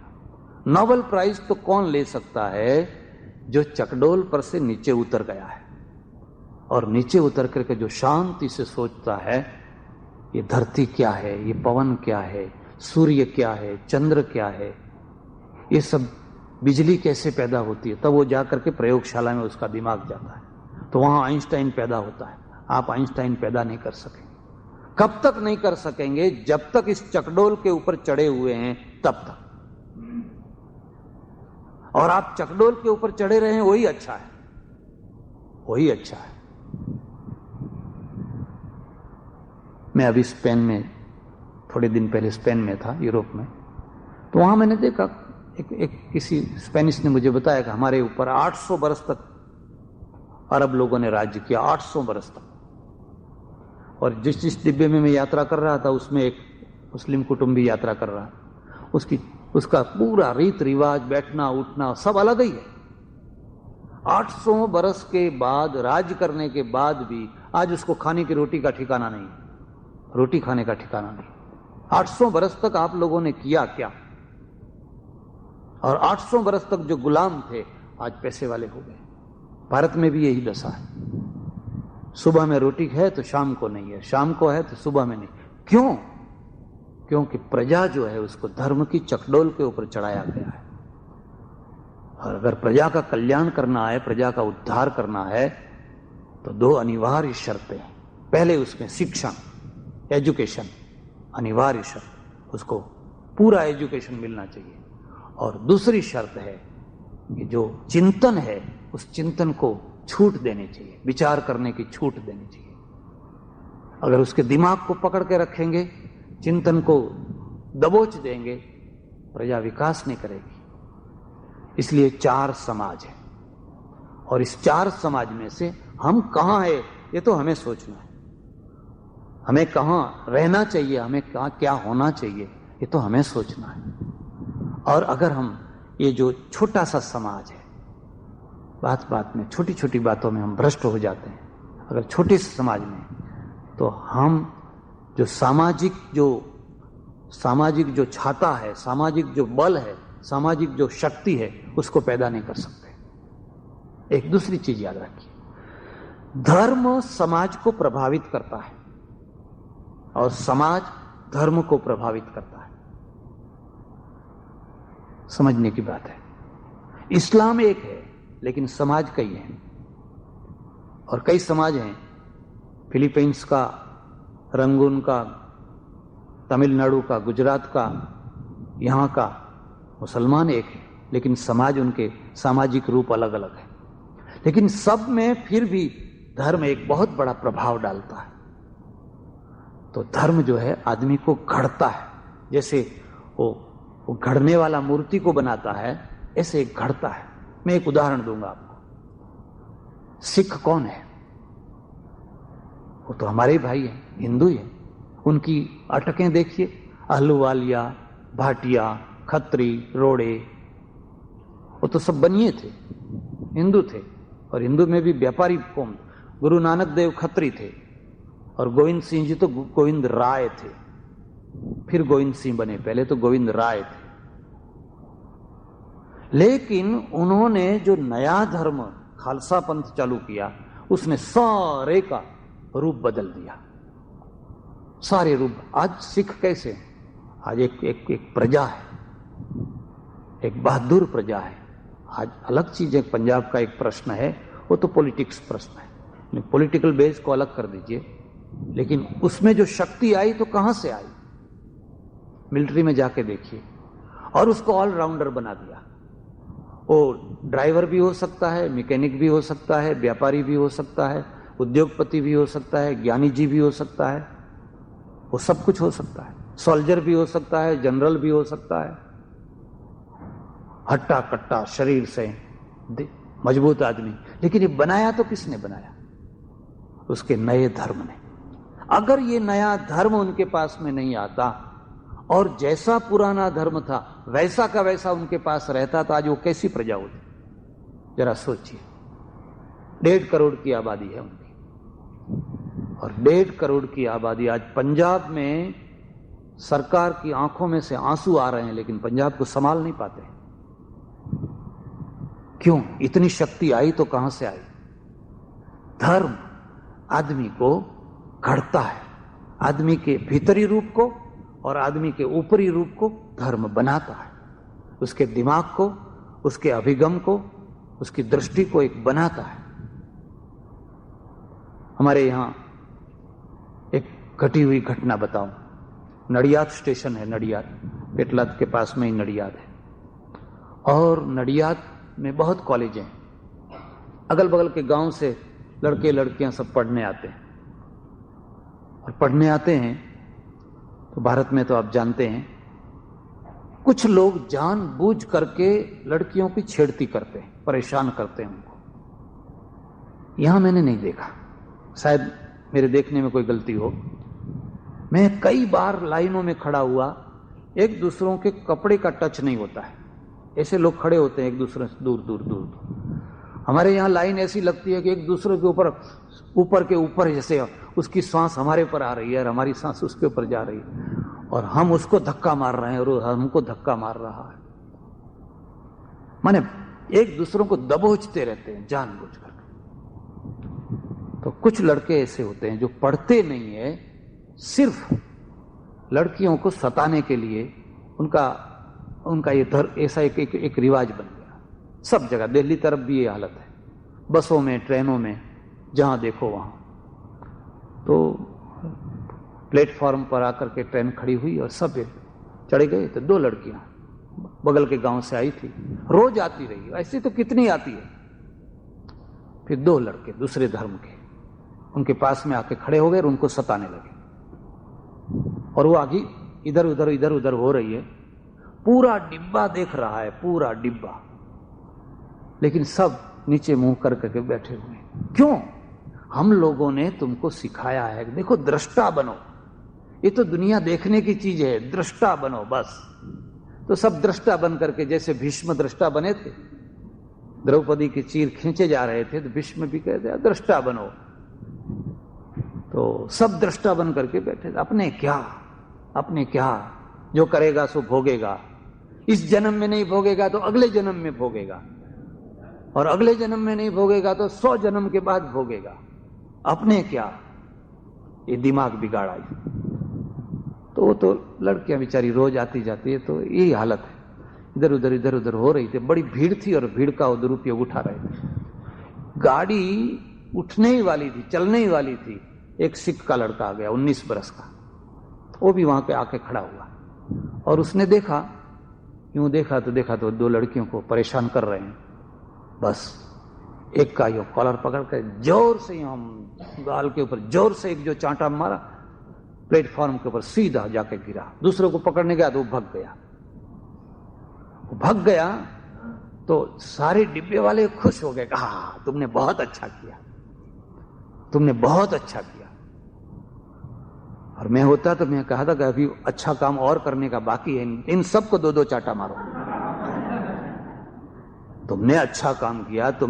नोबेल प्राइज तो कौन ले सकता है? जो चकडोल पर से नीचे उतर गया है, और नीचे उतर करके जो शांति से सोचता है, ये धरती क्या है, ये पवन क्या है, सूर्य क्या है, चंद्र क्या है, ये सब बिजली कैसे पैदा होती है, तब वो जाकर के प्रयोगशाला में उसका दिमाग जाता है। तो वहां आइंस्टाइन पैदा होता है। आप आइंस्टाइन पैदा नहीं कर सकेंगे। कब तक नहीं कर सकेंगे? जब तक इस चकडोल के ऊपर चढ़े हुए हैं तब तक। और आप चकडोल के ऊपर चढ़े रहे हैं, वही अच्छा है, वही अच्छा है। मैं अभी स्पेन में, थोड़े दिन पहले स्पेन में था, यूरोप में। तो वहां मैंने देखा, किसी स्पेनिश ने मुझे बताया कि हमारे ऊपर 800 बरस तक अरब लोगों ने राज्य किया, 800 बरस तक। और जिस डिब्बे में मैं यात्रा कर रहा था, उसमें एक मुस्लिम कुटुंबी यात्रा कर रहा, उसका पूरा रीत रिवाज, बैठना उठना सब अलग ही है। 800 बरस के बाद, राज करने के बाद भी आज उसको खाने की रोटी का ठिकाना नहीं, रोटी खाने का ठिकाना नहीं। 800 बरस तक आप लोगों ने किया क्या? और 800 बरस तक जो गुलाम थे, आज पैसे वाले हो गए। भारत में भी यही दशा है। सुबह में रोटी है तो शाम को नहीं है, शाम को है तो सुबह में नहीं। क्यों? क्योंकि प्रजा जो है उसको धर्म की चकडोल के ऊपर चढ़ाया गया है। और अगर प्रजा का कल्याण करना है, प्रजा का उद्धार करना है, तो 2 अनिवार्य शर्तें हैं। पहले उसमें शिक्षा, एजुकेशन अनिवार्य शर्त, उसको पूरा एजुकेशन मिलना चाहिए। और दूसरी शर्त है कि जो चिंतन है, उस चिंतन को छूट देनी चाहिए, विचार करने की छूट देनी चाहिए। अगर उसके दिमाग को पकड़ के रखेंगे, चिंतन को दबोच देंगे, प्रजा विकास नहीं करेगी। इसलिए 4 समाज है, और इस 4 समाज में से हम कहां हैं, ये तो हमें सोचना है। हमें कहां रहना चाहिए, हमें कहां क्या होना चाहिए, ये तो हमें सोचना है। और अगर हम ये जो छोटा सा समाज है, बात बात में, छोटी छोटी बातों में हम भ्रष्ट हो जाते हैं। अगर छोटे से समाज में, तो हम जो सामाजिक जो छाता है, सामाजिक जो बल है, सामाजिक जो शक्ति है, उसको पैदा नहीं कर सकते। एक दूसरी चीज याद रखिए, धर्म समाज को प्रभावित करता है और समाज धर्म को प्रभावित करता है। समझने की बात है। इस्लाम एक है लेकिन समाज कई हैं, और कई समाज हैं। फिलीपींस का, रंगून का, तमिलनाडु का, गुजरात का, यहां का मुसलमान एक है, लेकिन समाज, उनके सामाजिक रूप अलग अलग है। लेकिन सब में फिर भी धर्म एक बहुत बड़ा प्रभाव डालता है। तो धर्म जो है आदमी को गढ़ता है, जैसे वो गढ़ने वाला मूर्ति को बनाता है, ऐसे गढ़ता है। मैं एक उदाहरण दूंगा आपको। सिख कौन है? वो तो हमारे ही भाई हैं, हिंदू ही हैं। उनकी अटकें देखिए, अहलुवालिया, भाटिया, खत्री, रोड़े, वो तो सब बनिए थे, हिंदू थे। और हिंदू में भी व्यापारी कौम। गुरु नानक देव खत्री थे और गोविंद सिंह जी तो गोविंद राय थे, फिर गोविंद सिंह बने, पहले तो गोविंद राय थे। लेकिन उन्होंने जो नया धर्म खालसा पंथ चालू किया, उसने सारे का रूप बदल दिया, सारे रूप। आज सिख कैसे? आज एक प्रजा है, एक बहादुर प्रजा है। आज अलग चीज है, पंजाब का एक प्रश्न है, वो तो पॉलिटिक्स प्रश्न है, पॉलिटिकल बेस को अलग कर दीजिए। लेकिन उसमें जो शक्ति आई तो कहां से आई? मिलिट्री में जाके देखिए, और उसको ऑलराउंडर बना दिया। वो ड्राइवर भी हो सकता है, मैकेनिक भी हो सकता है, व्यापारी भी हो सकता है, उद्योगपति भी हो सकता है, ज्ञानी जी भी हो सकता है, वो सब कुछ हो सकता है। सोल्जर भी हो सकता है, जनरल भी हो सकता है, हट्टा कट्टा शरीर से मजबूत आदमी। लेकिन ये बनाया तो किसने बनाया? उसके नए धर्म ने। अगर ये नया धर्म उनके पास में नहीं आता और जैसा पुराना धर्म था वैसा का वैसा उनके पास रहता, तो आज वो कैसी प्रजा होती? जरा सोचिए। 1.5 करोड़ की आबादी है उनकी, और 1.5 करोड़ की आबादी आज पंजाब में सरकार की आंखों में से आंसू आ रहे हैं, लेकिन पंजाब को संभाल नहीं पाते। क्यों? इतनी शक्ति आई तो कहां से आई? धर्म आदमी को गढ़ता है, आदमी के भीतरी रूप को और आदमी के ऊपरी रूप को धर्म बनाता है, उसके दिमाग को, उसके अभिगम को, उसकी दृष्टि को एक बनाता है। हमारे यहां एक घटी हुई घटना बताऊं। नडियाद स्टेशन है, नडियाद, पेटलाद के पास में ही नडियाद है, और नडियाद में बहुत कॉलेज हैं। अगल बगल के गांव से लड़के लड़कियां सब पढ़ने आते हैं, और पढ़ने आते हैं तो भारत में तो आप जानते हैं, कुछ लोग जानबूझ करके लड़कियों की छेड़ती करते हैं, परेशान करते हैं उनको। यहां मैंने नहीं देखा, शायद मेरे देखने में कोई गलती हो। मैं कई बार लाइनों में खड़ा हुआ, एक दूसरों के कपड़े का टच नहीं होता है, ऐसे लोग खड़े होते हैं एक दूसरे से दूर दूर दूर दूर। हमारे यहाँ लाइन ऐसी लगती है कि एक दूसरे के ऊपर के ऊपर, जैसे उसकी सांस हमारे पर आ रही है और हमारी सांस उसके ऊपर जा रही है, और हम उसको धक्का मार रहे हैं और वो हमको धक्का मार रहा है। माने एक दूसरों को दबोचते रहते हैं जानबूझ कर। तो कुछ लड़के ऐसे होते हैं जो पढ़ते नहीं है, सिर्फ लड़कियों को सताने के लिए उनका ये ऐसा एक रिवाज बन गया। सब जगह, दिल्ली तरफ भी ये हालत है, बसों में, ट्रेनों में, जहां देखो वहां। तो प्लेटफॉर्म पर आकर के ट्रेन खड़ी हुई और सब चढ़े गए। तो 2 लड़कियां बगल के गांव से आई थी, रोज आती रही, ऐसी तो कितनी आती है। फिर 2 लड़के दूसरे धर्म के उनके पास में आके खड़े हो गए और उनको सताने लगे, और वो आगे इधर उधर हो रही है। पूरा डिब्बा देख रहा है, पूरा डिब्बा, लेकिन सब नीचे मुंह करके बैठे हुए हैं। क्यों? हम लोगों ने तुमको सिखाया है, देखो दृष्टा बनो, ये तो दुनिया देखने की चीज है, दृष्टा बनो बस। तो सब दृष्टा बन करके, जैसे भीष्म दृष्टा बने थे, द्रौपदी के चीर खींचे जा रहे थे, तो भीष्म भी कहते दृष्टा बनो। तो सब दृष्टा बन करके बैठे, अपने क्या, जो करेगा सो भोगेगा, इस जन्म में नहीं भोगेगा तो अगले जन्म में भोगेगा, और अगले जन्म में नहीं भोगेगा तो 100 जन्म के बाद भोगेगा, अपने क्या, ये दिमाग बिगाड़ा। तो वो तो लड़कियां बेचारी रोज आती जाती है, तो यही हालत है, इधर उधर हो रही थी, बड़ी भीड़ थी और भीड़ का वो दुरुपयोग उठा रहे थे। गाड़ी उठने ही वाली थी, चलने ही वाली थी, एक सिख का लड़का आ गया 19 बरस का, वो भी वहां पे आके खड़ा हुआ और उसने देखा, यूं देखा तो 2 लड़कियों को परेशान कर रहे हैं। बस एक का यो कॉलर पकड़ कर जोर से हम गाल के ऊपर जोर से एक जो चांटा मारा, प्लेटफॉर्म के ऊपर सीधा जाके गिरा। दूसरे को पकड़ने गया तो वो भाग गया तो सारे डिब्बे वाले खुश हो गए, कहा तुमने बहुत अच्छा किया। और मैं होता तो मैं कहा था कि अभी अच्छा काम और करने का बाकी है, इन सबको 2-2 चांटा मारो। तुमने अच्छा काम किया, तो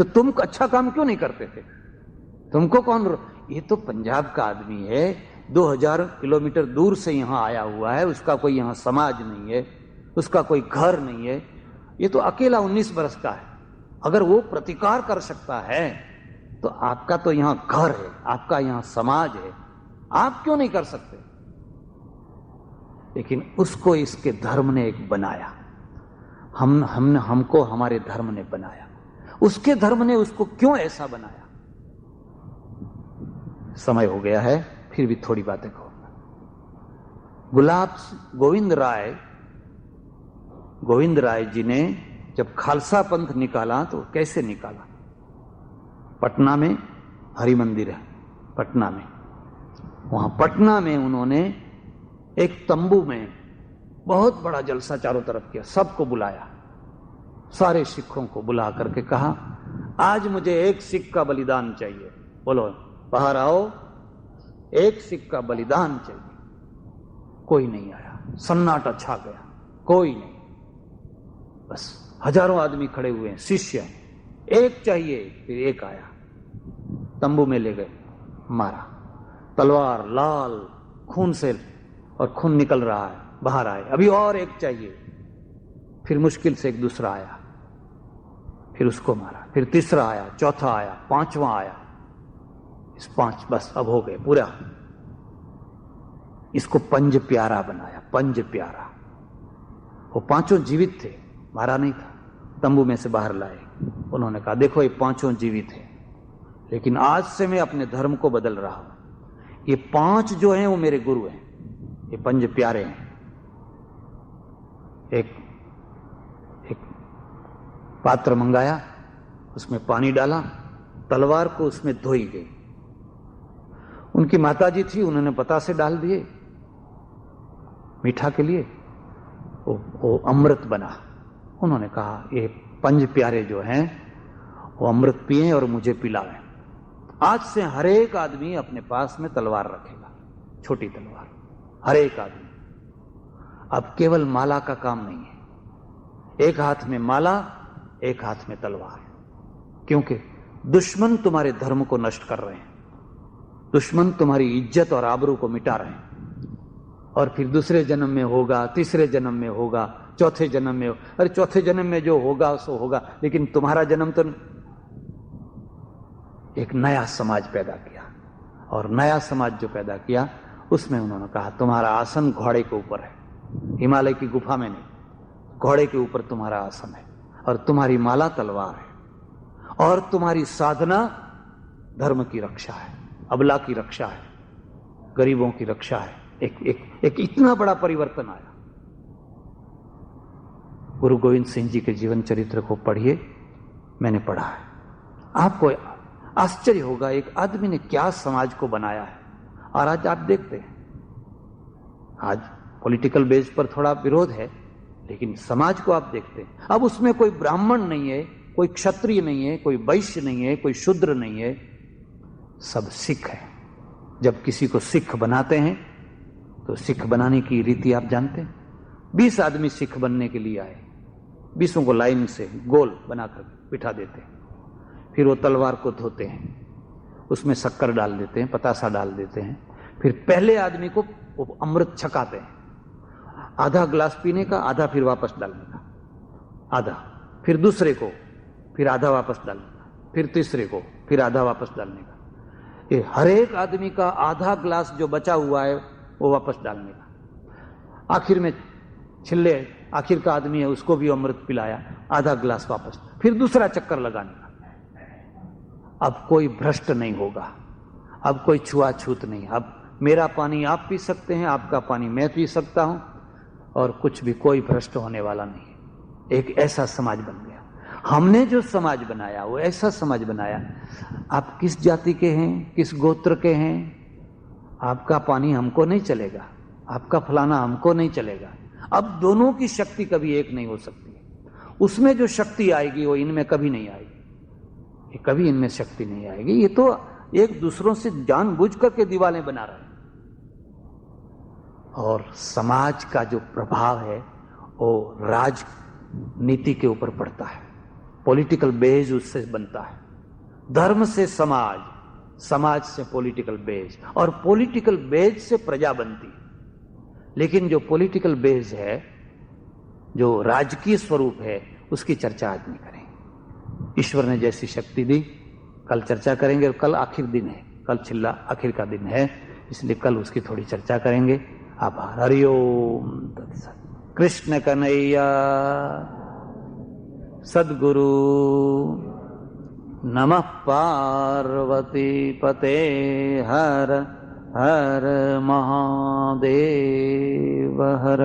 तुम अच्छा काम क्यों नहीं करते थे? तुमको कौन, ये तो पंजाब का आदमी है, 2000 किलोमीटर दूर से यहां आया हुआ है, उसका कोई यहां समाज नहीं है, उसका कोई घर नहीं है, ये तो अकेला 19 बरस का है। अगर वो प्रतिकार कर सकता है तो आपका तो यहां घर है, आपका यहां समाज है, आप क्यों नहीं कर सकते? लेकिन उसको इसके धर्म ने एक बनाया, हमको हमारे धर्म ने बनाया, उसके धर्म ने उसको क्यों ऐसा बनाया? समय हो गया है, फिर भी थोड़ी बातें कहूंगा। गोविंद राय जी ने जब खालसा पंथ निकाला तो कैसे निकाला? पटना में हरि मंदिर है, पटना में, वहां पटना में उन्होंने एक तंबू में बहुत बड़ा जलसा चारों तरफ किया, सबको बुलाया, सारे सिखों को बुला करके कहा, आज मुझे एक सिख का बलिदान चाहिए, बोलो बाहर आओ, एक सिख का बलिदान चाहिए। कोई नहीं आया, सन्नाटा छा गया, कोई नहीं। बस हजारों आदमी खड़े हुए हैं, शिष्य, एक चाहिए। फिर एक आया, तंबू में ले गए, मारा, तलवार लाल खून से, और खून निकल रहा है, बाहर आए, अभी और एक चाहिए। फिर मुश्किल से एक दूसरा आया, फिर उसको मारा, फिर तीसरा आया, चौथा आया, 5वां आया, इस 5 बस अब हो गए पूरा। इसको पंज प्यारा बनाया, पंज प्यारा। वो 5 जीवित थे, मारा नहीं था। तंबू में से बाहर लाए, उन्होंने कहा देखो ये 5 जीवित हैं, लेकिन आज से मैं अपने धर्म को बदल रहा हूं, ये 5 जो हैं वो मेरे गुरु हैं, ये पंज प्यारे हैं। एक पात्र मंगाया, उसमें पानी डाला, तलवार को उसमें धोई गई। उनकी माताजी थी, उन्होंने बतासे डाल दिए मीठा के लिए, वो अमृत बना। उन्होंने कहा ये पंज प्यारे जो हैं वो अमृत पिए और मुझे पिलाएं। आज से हर एक आदमी अपने पास में तलवार रखेगा, छोटी तलवार, हर एक आदमी। अब केवल माला का काम नहीं है, एक हाथ में माला, एक हाथ में तलवार, क्योंकि दुश्मन तुम्हारे धर्म को नष्ट कर रहे हैं, दुश्मन तुम्हारी इज्जत और आबरू को मिटा रहे हैं। और फिर दूसरे जन्म में होगा, तीसरे जन्म में होगा, चौथे जन्म में, अरे चौथे जन्म में जो होगा सो होगा, लेकिन तुम्हारा जन्म तो एक नया समाज पैदा किया। और नया समाज जो पैदा किया उसमें उन्होंने कहा तुम्हारा आसन घोड़े के ऊपर है, हिमालय की गुफा में नहीं, घोड़े के ऊपर तुम्हारा आसन है, और तुम्हारी माला तलवार है, और तुम्हारी साधना धर्म की रक्षा है, अबला की रक्षा है, गरीबों की रक्षा है। एक इतना बड़ा परिवर्तन आया। गुरु गोविंद सिंह जी के जीवन चरित्र को पढ़िए, मैंने पढ़ा है, आपको आश्चर्य होगा एक आदमी ने क्या समाज को बनाया है। और आज आप देखते हैं, आज पॉलिटिकल बेस पर थोड़ा विरोध है, लेकिन समाज को आप देखते हैं, अब उसमें कोई ब्राह्मण नहीं है, कोई क्षत्रिय नहीं है, कोई वैश्य नहीं है, कोई शूद्र नहीं है, सब सिख है। जब किसी को सिख बनाते हैं तो सिख बनाने की रीति आप जानते हैं, 20 आदमी सिख बनने के लिए आए, 20 को लाइन से गोल बनाकर बिठा देते हैं, फिर वो तलवार को धोते हैं, उसमें शक्कर डाल देते हैं, पतासा डाल देते हैं, फिर पहले आदमी को वो अमृत छकाते हैं, आधा ग्लास पीने का, आधा फिर वापस डालने का, आधा, फिर दूसरे को, फिर आधा वापस डालने का, फिर तीसरे को, फिर आधा वापस डालने का। ये हर एक आदमी का आधा ग्लास जो बचा हुआ है वो वापस डालने का। आखिर में छिल्ले आखिर का आदमी है, उसको भी अमृत पिलाया, आधा ग्लास वापस, फिर दूसरा चक्कर लगाने का। अब कोई भ्रष्ट नहीं होगा, अब कोई छुआछूत नहीं, अब मेरा पानी आप पी सकते हैं, आपका पानी मैं पी सकता हूं, और कुछ भी कोई भ्रष्ट होने वाला नहीं। एक ऐसा समाज बन गया। हमने जो समाज बनाया वो ऐसा समाज बनाया, आप किस जाति के हैं, किस गोत्र के हैं, आपका पानी हमको नहीं चलेगा, आपका फलाना हमको नहीं चलेगा। अब दोनों की शक्ति कभी एक नहीं हो सकती। उसमें जो शक्ति आएगी वो इनमें कभी नहीं आएगी, ये कभी इनमें शक्ति नहीं आएगी। ये तो एक दूसरों से जानबूझ करके दीवारें बना रहे हैं। और समाज का जो प्रभाव है वो राजनीति के ऊपर पड़ता है, पॉलिटिकल बेस उससे बनता है। धर्म से समाज, समाज से पॉलिटिकल बेस, और पॉलिटिकल बेस से प्रजा बनती है। लेकिन जो पॉलिटिकल बेस है, जो राजकीय स्वरूप है, उसकी चर्चा आज नहीं करेंगे। ईश्वर ने जैसी शक्ति दी, कल चर्चा करेंगे। और कल आखिर दिन है, कल छिल्ला आखिर का दिन है, इसलिए कल उसकी थोड़ी चर्चा करेंगे। आभार। हरिओम तत्सत। कृष्ण कन्हैया सद्गुरु। नमः पार्वती पते हर हर महादेव हर।